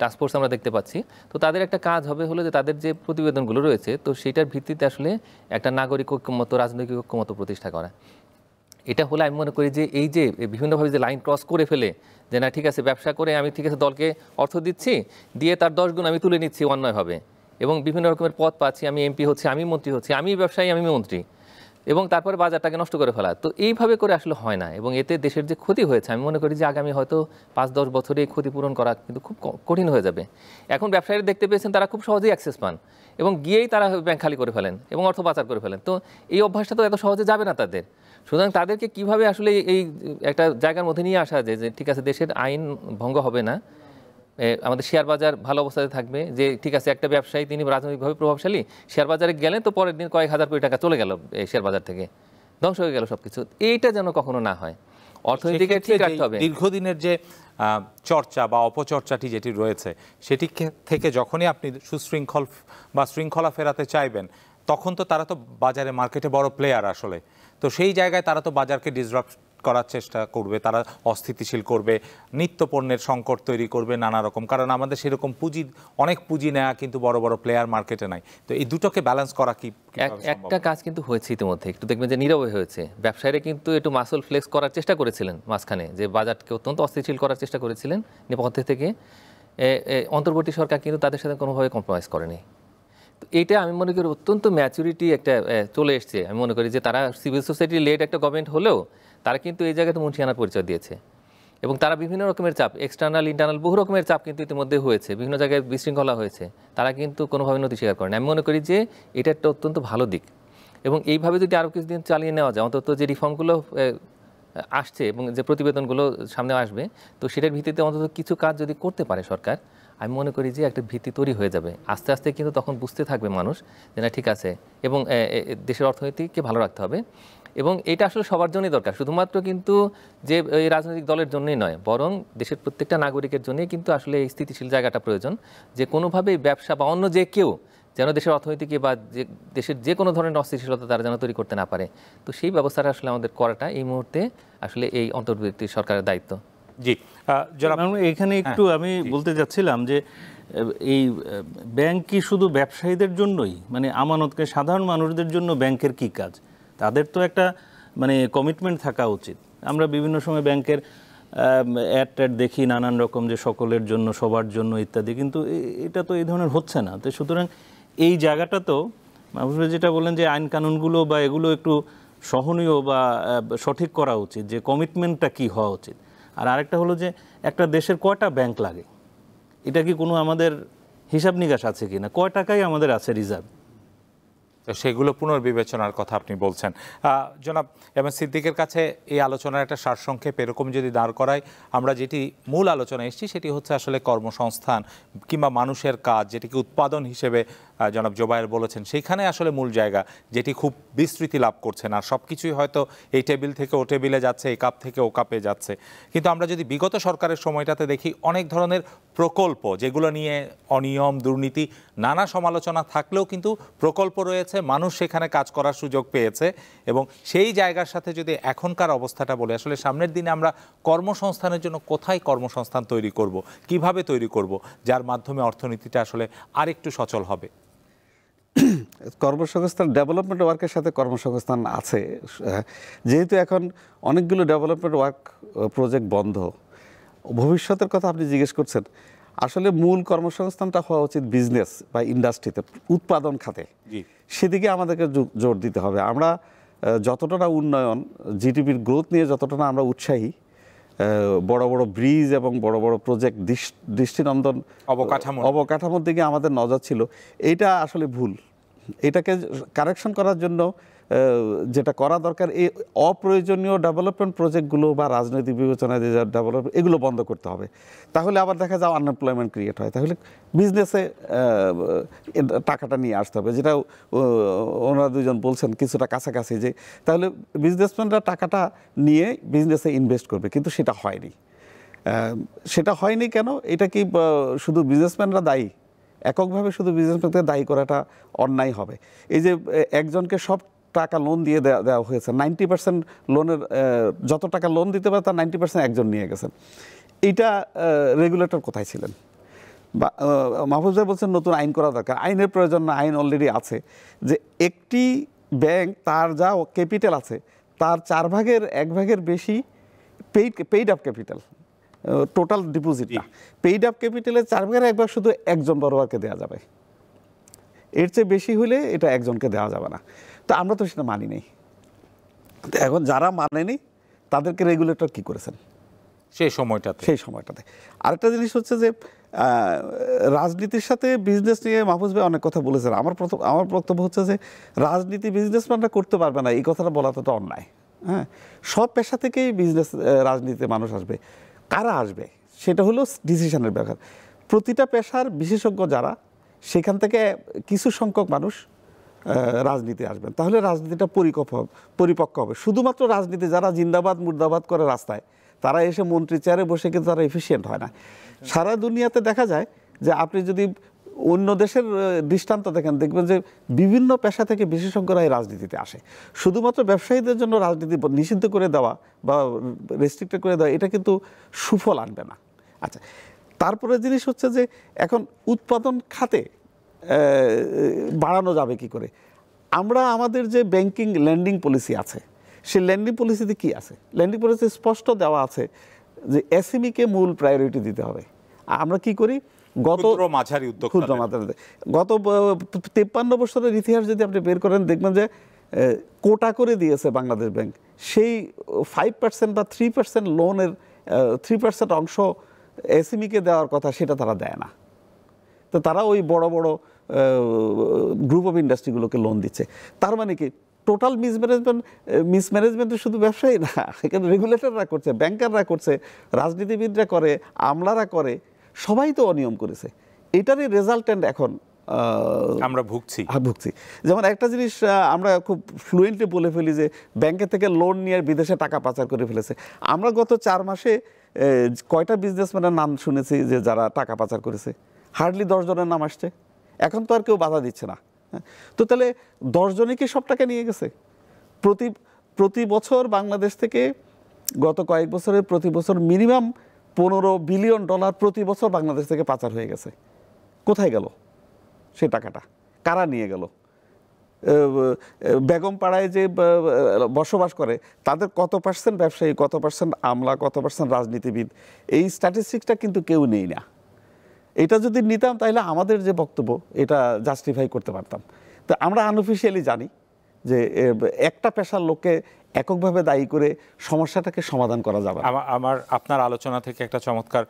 টাস্কফোর্স আমরা দেখতে পাচ্ছি, তো তাদের একটা কাজ হবে হলো যে তাদের যে প্রতিবেদনগুলো রয়েছে, তো সেটার ভিত্তিতে আসলে একটা নাগরিক ঐক্যমত, রাজনৈতিক ঐক্যমত প্রতিষ্ঠা করা। এটা হলে আমি মনে করি যে এই যে বিভিন্নভাবে যে লাইন ক্রস করে ফেলে যে না ঠিক আছে, ব্যবসা করে আমি ঠিক আছে দলকে অর্থ দিচ্ছি, দিয়ে তার 10 গুণ আমি তুলে নিচ্ছি অন্যায়ভাবে, এবং বিভিন্ন রকমের পদ পাচ্ছি, আমি এমপি হচ্ছি, আমি মন্ত্রী হচ্ছি, আমি ব্যবসায়ী, আমি মন্ত্রী, এবং তারপরে বাজারটাকে নষ্ট করে ফেলা, তো এইভাবে করে আসলে হয় না। এবং এতে দেশের যে ক্ষতি হয়েছে, আমি মনে করি যে আগামী হয়তো 5-10 বছরে এই ক্ষতিপূরণ করা কিন্তু খুব কঠিন হয়ে যাবে। এখন ব্যবসায়ীরা দেখতে পেয়েছেন তারা খুব সহজেই অ্যাক্সেস পান, এবং গিয়েই তারা ব্যাংক খালি করে ফেলেন এবং অর্থ পাচার করে ফেলেন। তো এই অভ্যাসটা তো এত সহজে যাবে না তাদের। সুতরাং তাদেরকে কিভাবে আসলে এই একটা জায়গার মধ্যে নিয়ে আসা যায় যে ঠিক আছে, দেশের আইন ভঙ্গ হবে না, আমাদের শেয়ার বাজার ভালো অবস্থাতে থাকবে, যে ঠিক আছে একটা ব্যবসায়ী তিনি রাজনৈতিকভাবে প্রভাবশালী, শেয়ার বাজারে গেলেন তো পরের দিন কয়েক হাজার কোটি টাকা চলে গেল এই শেয়ার বাজার থেকে, ধ্বংস হয়ে গেল সবকিছু। এইটা যেন কখনো না হয়, অর্থনীতিকে ঠিক রাখতে হবে। দীর্ঘদিনের যে চর্চা বা অপচর্চাটি যেটি রয়েছে, সেটি থেকে যখনই আপনি সুশৃঙ্খল বা শৃঙ্খলা ফেরাতে চাইবেন, তখন তো তারা তো বাজারে, মার্কেটে বড় প্লেয়ার আসলে, তো সেই জায়গায় তারা তো বাজারকে ডিসরাপ্ট করার চেষ্টা করবে, তারা অস্থিতিশীল করবে, নিত্য পণ্যের সংকট তৈরি করবে নানা রকম, কারণ আমাদের সেরকম পুঁজি, অনেক পুঁজি নেওয়া কিন্তু বড় বড় প্লেয়ার মার্কেটে নাই। তো এই দুটোকে ব্যালেন্স করা কি একটা কাজ কিন্তু হয়েছে ইতিমধ্যে, একটু দেখবেন যে নীরবে হয়েছে। ব্যবসায়ীরা কিন্তু একটু মাসল ফ্লেক্স করার চেষ্টা করেছিলেন মাঝখানে, যে বাজারকে অত্যন্ত অস্থিতিশীল করার চেষ্টা করেছিলেন নেপথ্য থেকে। অন্তর্বর্তী সরকার কিন্তু তাদের সাথে কোনোভাবে কম্প্রোমাইজ করেনি। তো এইটা আমি মনে করি অত্যন্ত ম্যাচুরিটি একটা চলে এসছে। আমি মনে করি যে তারা সিভিল সোসাইটি লেড একটা গভর্নমেন্ট হলেও তারা কিন্তু এই জায়গাতে মুন্সিয়ানার পরিচয় দিয়েছে, এবং তারা বিভিন্ন রকমের চাপ, এক্সটার্নাল ইন্টারনাল বহু রকমের চাপ কিন্তু ইতিমধ্যে হয়েছে, বিভিন্ন জায়গায় বিশৃঙ্খলা হয়েছে, তারা কিন্তু কোনোভাবে নতি স্বীকার করেন। আমি মনে করি যে এটা একটা অত্যন্ত ভালো দিক, এবং এইভাবে যদি আরও কিছুদিন চালিয়ে নেওয়া যায়, অন্তত যে রিফর্মগুলো আসছে এবং যে প্রতিবেদনগুলো সামনে আসবে, তো সেটার ভিত্তিতে অন্তত কিছু কাজ যদি করতে পারে সরকার, আমি মনে করি যে একটা ভিত্তি তৈরি হয়ে যাবে। আস্তে আস্তে কিন্তু তখন বুঝতে থাকবে মানুষ যে না ঠিক আছে, এবং দেশের অর্থনীতিকে ভালো রাখতে হবে, এবং এটা আসলে সবার জন্যই দরকার, শুধুমাত্র কিন্তু যে এই রাজনৈতিক দলের জন্যই নয়, বরং দেশের প্রত্যেকটা নাগরিকের জন্যই কিন্তু আসলে এই স্থিতিশীল জায়গাটা প্রয়োজন, যে কোনোভাবেই ব্যবসা বা অন্য যে কেউ যেন দেশের অর্থনীতিকে বা যে দেশের যে কোনো ধরনের অস্থিতিশীলতা তারা যেন তৈরি করতে না পারে। তো সেই ব্যবস্থাটা আসলে আমাদের করাটা এই মুহূর্তে আসলে এই অন্তর্বর্তী সরকারের দায়িত্ব। জি, এখানে একটু আমি বলতে চাচ্ছিলাম যে এই ব্যাংক কি শুধু ব্যবসায়ীদের জন্যই, মানে আমানতকে সাধারণ মানুষদের জন্য ব্যাংকের কি কাজ? তাদের তো একটা মানে কমিটমেন্ট থাকা উচিত। আমরা বিভিন্ন সময় ব্যাংকের অ্যাড ট্যাড দেখি নানান রকম, যে সকলের জন্য, সবার জন্য ইত্যাদি, কিন্তু এটা তো এই ধরনের হচ্ছে না। তো সুতরাং এই জায়গাটা তো মাহফুজ যেটা বললেন যে আইন কানুনগুলো বা এগুলো একটু সহনীয় বা সঠিক করা উচিত, যে কমিটমেন্টটা কি হওয়া উচিত। আর আরেকটা হলো যে একটা দেশের কয়টা ব্যাংক লাগে, এটা কি কোনো আমাদের হিসাব নিকাশ আছে কি না, কয় টাকাই আমাদের আছে রিজার্ভ, তো সেগুলো পুনর্বিবেচনার কথা আপনি বলছেন। জনাব এম সিদ্দিকের কাছে এই আলোচনার একটা সারসংক্ষেপ এরকম যদি দাঁড় করাই, আমরা যেটি মূল আলোচনায় এসেছি সেটি হচ্ছে আসলে কর্মসংস্থান কিংবা মানুষের কাজ, যেটিকে উৎপাদন হিসেবে জনাব জোবায়ের বলেছেন, সেইখানে আসলে মূল জায়গা, যেটি খুব বিস্তৃতি লাভ করছেন। আর সব কিছুই হয়তো এই টেবিল থেকে ও টেবিলে যাচ্ছে, এই কাপ থেকে ও কাপে যাচ্ছে। কিন্তু আমরা যদি বিগত সরকারের সময়টাতে দেখি, অনেক ধরনের প্রকল্প যেগুলো নিয়ে অনিয়ম, দুর্নীতি, নানা সমালোচনা থাকলেও কিন্তু প্রকল্প রয়েছে, মানুষ সেখানে কাজ করার সুযোগ পেয়েছে। এবং সেই জায়গার সাথে যদি এখনকার অবস্থাটা বলে, আসলে সামনের দিনে আমরা কর্মসংস্থানের জন্য কোথায় কর্মসংস্থান তৈরি করব, কিভাবে তৈরি করব, যার মাধ্যমে অর্থনীতিটা আসলে আরেকটু সচল হবে? কর্মসংস্থান ডেভেলপমেন্ট ওয়ার্কের সাথে কর্মসংস্থান আছে, যেহেতু এখন অনেকগুলো ডেভেলপমেন্ট ওয়ার্ক প্রজেক্ট বন্ধ। ভবিষ্যতের কথা আপনি জিজ্ঞেস করছেন, আসলে মূল কর্মসংস্থানটা হওয়া উচিত বিজনেস বা ইন্ডাস্ট্রিতে, উৎপাদন খাতে, সেদিকে আমাদেরকে জোর দিতে হবে। আমরা যতটা না উন্নয়ন, জিডিপির গ্রোথ নিয়ে যতটা না আমরা উৎসাহী, বড় বড় ব্রিজ এবং বড় বড় প্রজেক্ট, দৃষ্টিনন্দন অবকাঠামোর দিকে আমাদের নজর ছিল, এইটা আসলে ভুল। এটাকে কারেকশন করার জন্য যেটা করা দরকার, এই অপ্রয়োজনীয় ডেভেলপমেন্ট প্রজেক্টগুলো বা রাজনৈতিক বিবেচনায় যে ডেভেলপমেন্ট, এগুলো বন্ধ করতে হবে। তাহলে আবার দেখা যায় আনএমপ্লয়মেন্ট ক্রিয়েট হয়, তাহলে বিজনেসে টাকাটা নিয়ে আসতে হবে, যেটা ওনারা দুজন বলছেন কিছুটা কাছাকাছি, যে তাহলে বিজনেসম্যানরা টাকাটা নিয়ে বিজনেসে ইনভেস্ট করবে, কিন্তু সেটা হয়নি। সেটা হয়নি কেন? এটা কি শুধু বিজনেসম্যানরা দায়ী? এককভাবে শুধু বিজনেসম্যানকে দায়ী করাটা অন্যায় হবে। এই যে একজনকে সব টাকা লোন দিয়ে দেওয়া হয়েছে, 90% লোনের, যত টাকা লোন দিতে পারে তার 90% একজন নিয়ে গেছেন। এইটা রেগুলেটর কোথায় ছিলেন? বা মাহফুজ ভাই বলছেন নতুন আইন করা দরকার। আইনের প্রয়োজন না, আইন অলরেডি আছে, যে একটি ব্যাংক তার যা ক্যাপিটাল আছে তার 1/4 বেশি paid up capital, total deposit না, পেইড আপ ক্যাপিটালের 1/4 শুধু একজন বড়োয়ারকে দেওয়া যাবে, এর চেয়ে বেশি হলে এটা একজনকে দেওয়া যাবে না। তো আমরা তো সেটা মানি নাই। এখন যারা মানেনি তাদেরকে রেগুলেটর কি করেছেন সেই সময়টাতে? আরেকটা জিনিস হচ্ছে যে রাজনীতির সাথে বিজনেস নিয়ে মাহফুজ ভাই অনেক কথা বলেছেন। আমার বক্তব্য হচ্ছে যে রাজনীতি বিজনেসম্যানরা করতে পারবে না, এই কথাটা বলা তো অন্যায়। হ্যাঁ, সব পেশা থেকেই বিজনেস, রাজনীতিতে মানুষ আসবে। কারা আসবে সেটা হলো ডিসিশনের ব্যাপার। প্রতিটা পেশার বিশেষজ্ঞ যারা, সেখান থেকে কিছু সংখ্যক মানুষ রাজনীতি আসবেন, তাহলে রাজনীতিটা পরিপক্ক হবে। শুধুমাত্র রাজনীতি যারা জিন্দাবাদ মুর্দাবাদ করে রাস্তায়, তারা এসে মন্ত্রী চেয়ারে বসে কিন্তু তারা এফিসিয়েন্ট হয় না। সারা দুনিয়াতে দেখা যায় যে আপনি যদি অন্য দেশের দৃষ্টান্ত দেখবেন যে বিভিন্ন পেশা থেকে বিশেষজ্ঞরা এই রাজনীতিতে আসে। শুধুমাত্র ব্যবসায়ীদের জন্য রাজনীতি নিষিদ্ধ করে দেওয়া বা রেস্ট্রিক্টেড করে দেওয়া, এটা কিন্তু সুফল আনবে না। আচ্ছা, তারপরে জিনিস হচ্ছে যে এখন উৎপাদন খাতে বাড়ানো যাবে কি করে? আমরা আমাদের যে ব্যাংকিং লেন্ডিং পলিসি আছে, সেই লেন্ডিং পলিসিতে কি আছে? লেন্ডিং পলিসি স্পষ্ট দেওয়া আছে যে এসএমইকে মূল প্রায়োরিটি দিতে হবে। আমরা কি করি? গত 53 বছরের ইতিহাস যদি আপনি বের করেন, দেখবেন যে কোটা করে দিয়েছে বাংলাদেশ ব্যাংক, সেই 5% বা 3% লোনের 3% অংশ এসএমইকে দেওয়ার কথা, সেটা তারা দেয় না। তো তারা ওই বড় বড় গ্রুপ অফ ইন্ডাস্ট্রিগুলোকে লোন দিচ্ছে। তার মানে কি টোটাল মিসম্যানেজমেন্ট শুধু ব্যবসায়ী না, এখানে রেগুলেটররা করছে, ব্যাংকাররা করছে, রাজনীতিবিদরা করে, আমলারা করে, সবাই তো অনিয়ম করেছে। এটারই রেজাল্টেন্ট এখন আমরা ভুগছি। যেমন একটা জিনিস আমরা খুব ফ্লুয়েন্টলি বলে ফেলি যে ব্যাংকে থেকে লোন নিয়ে বিদেশে টাকা পাচার করে ফেলেছে। আমরা গত 4 মাসে কয়টা বিজনেসম্যানের নাম শুনেছি যে যারা টাকা পাচার করেছে? হার্ডলি 10 জনের নাম আসছে। এখন তো আর কেউ বাধা দিচ্ছে না। তো তাহলে 10 জনই কি সব টাকা নিয়ে গেছে? প্রতি বছর বাংলাদেশ থেকে গত কয়েক বছরে প্রতি বছর মিনিমাম $15 বিলিয়ন প্রতি বছর বাংলাদেশ থেকে পাচার হয়ে গেছে। কোথায় গেল সে টাকাটা? কারা নিয়ে গেল? বেগমপাড়ায় যে বসবাস করে তাদের কত পার্সেন্ট ব্যবসায়ী, কত পার্সেন্ট আমলা, কত পার্সেন্ট রাজনীতিবিদ, এই স্ট্যাটিস্টিক্সটা কিন্তু কেউ নেই না। এটা যদি নিতাম তাহলে আমাদের যে বক্তব্য এটা জাস্টিফাই করতে পারতাম। তো আমরা আনঅফিশিয়ালি জানি যে একটা পেশার লোককে এককভাবে দায়ী করে সমস্যাটাকে সমাধান করা যাবে। আপনার আলোচনা থেকে একটা চমৎকার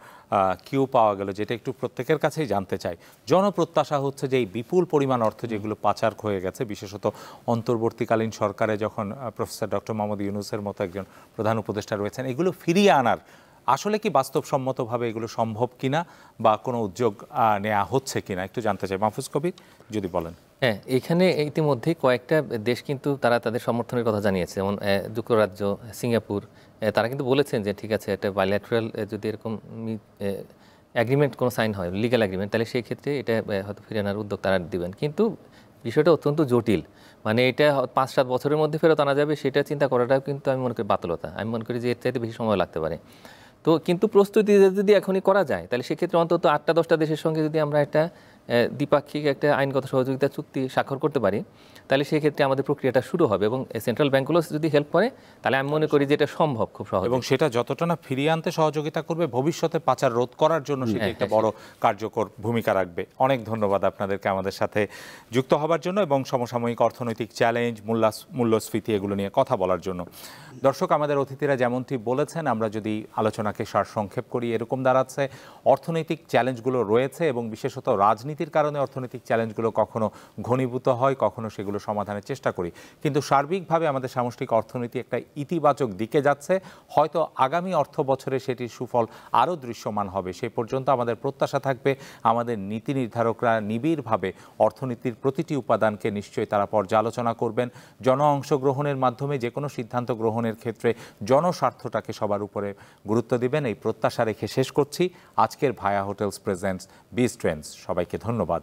কিউ পাওয়া গেল, যেটা একটু প্রত্যেকের কাছেই জানতে চাই। জনপ্রত্যাশা হচ্ছে যে এই বিপুল পরিমাণ অর্থ যেগুলো পাচার হয়ে গেছে, বিশেষত অন্তর্বর্তীকালীন সরকারে যখন প্রফেসর ডক্টর মোহাম্মদ ইউনূসের মতো একজন প্রধান উপদেষ্টা রয়েছেন, এগুলো ফিরিয়ে আনার আসলে কি বাস্তবসম্মতভাবে এগুলো সম্ভব কিনা বা কোনো উদ্যোগ নেওয়া হচ্ছে কিনা একটু জানতে চাই। মাহফুজ কবির যদি বলেন। হ্যাঁ, এখানে ইতিমধ্যে কয়েকটা দেশ কিন্তু তারা তাদের সমর্থনের কথা জানিয়েছে, যেমন যুক্তরাজ্য, সিঙ্গাপুর। তারা কিন্তু বলেছেন যে ঠিক আছে, একটা বাইল্যাটারাল যদি এরকম অ্যাগ্রিমেন্ট কোনো সাইন হয়, লিগ্যাল অ্যাগ্রিমেন্ট, তাহলে সেই ক্ষেত্রে এটা হয়তো ফিরিয়ে আনার উদ্যোগ তারা দিবেন। কিন্তু বিষয়টা অত্যন্ত জটিল, মানে এটা 5-7 বছরের মধ্যে ফেরত আনা যাবে সেটা চিন্তা করাটাও কিন্তু আমি মনে করি বাতুলতা। আমি মনে করি যে এর চাইতে বেশি সময় লাগতে পারে। তো কিন্তু প্রস্তুতি যদি এখনই করা যায়, তাহলে সেক্ষেত্রে অন্তত 8-10টা দেশের সঙ্গে যদি আমরা একটা দ্বিপাক্ষিক একটা আইনগত সহযোগিতা চুক্তি স্বাক্ষর করতে পারি, তাহলে সেক্ষেত্রে আমাদের প্রক্রিয়াটা শুরু হবে এবং সেন্ট্রাল ব্যাংকগুলো যদি হেল্প করে তাহলে আমি মনে করি যে এটা সম্ভব খুব সহজ। এবং সেটা যতটা না ফিরিয়ে আনতে সহযোগিতা করবে, ভবিষ্যতে পাচার রোধ করার জন্য সেটা একটা বড় কার্যকর ভূমিকা রাখবে। অনেক ধন্যবাদ আপনাদেরকে আমাদের সাথে যুক্ত হবার জন্য এবং সমসাময়িক অর্থনৈতিক চ্যালেঞ্জ, মূল্যস্ফীতি এগুলো নিয়ে কথা বলার জন্য। দর্শক, আমাদের অতিথিরা যেমনটি বলেছেন, আমরা যদি আলোচনাকে সারসংক্ষেপ করি, এরকম দাঁড়াচ্ছে অর্থনৈতিক চ্যালেঞ্জগুলো রয়েছে এবং বিশেষত রাজনীতির কারণে অর্থনৈতিক চ্যালেঞ্জগুলো কখনো ঘনীভূত হয়, কখনো সেগুলো সমাধানের চেষ্টা করি, কিন্তু সার্বিকভাবে আমাদের সামষ্টিক অর্থনীতি একটা ইতিবাচক দিকে যাচ্ছে। হয়তো আগামী অর্থ বছরে সেটির সুফল আরও দৃশ্যমান হবে। সেই পর্যন্ত আমাদের প্রত্যাশা থাকবে আমাদের নীতি নির্ধারকরা নিবিড়ভাবে অর্থনীতির প্রতিটি উপাদানকে নিশ্চয়ই তারা পর্যালোচনা করবেন। জন অংশগ্রহণের মাধ্যমে যে কোনো সিদ্ধান্ত গ্রহণের ক্ষেত্রে জনস্বার্থটাকে সবার উপরে গুরুত্ব দিবেন, এই প্রত্যাশা রেখে শেষ করছি আজকের ভায়া হোটেলস প্রেজেন্টস বিজ ট্রেন্ডস। সবাইকে ধন্যবাদ।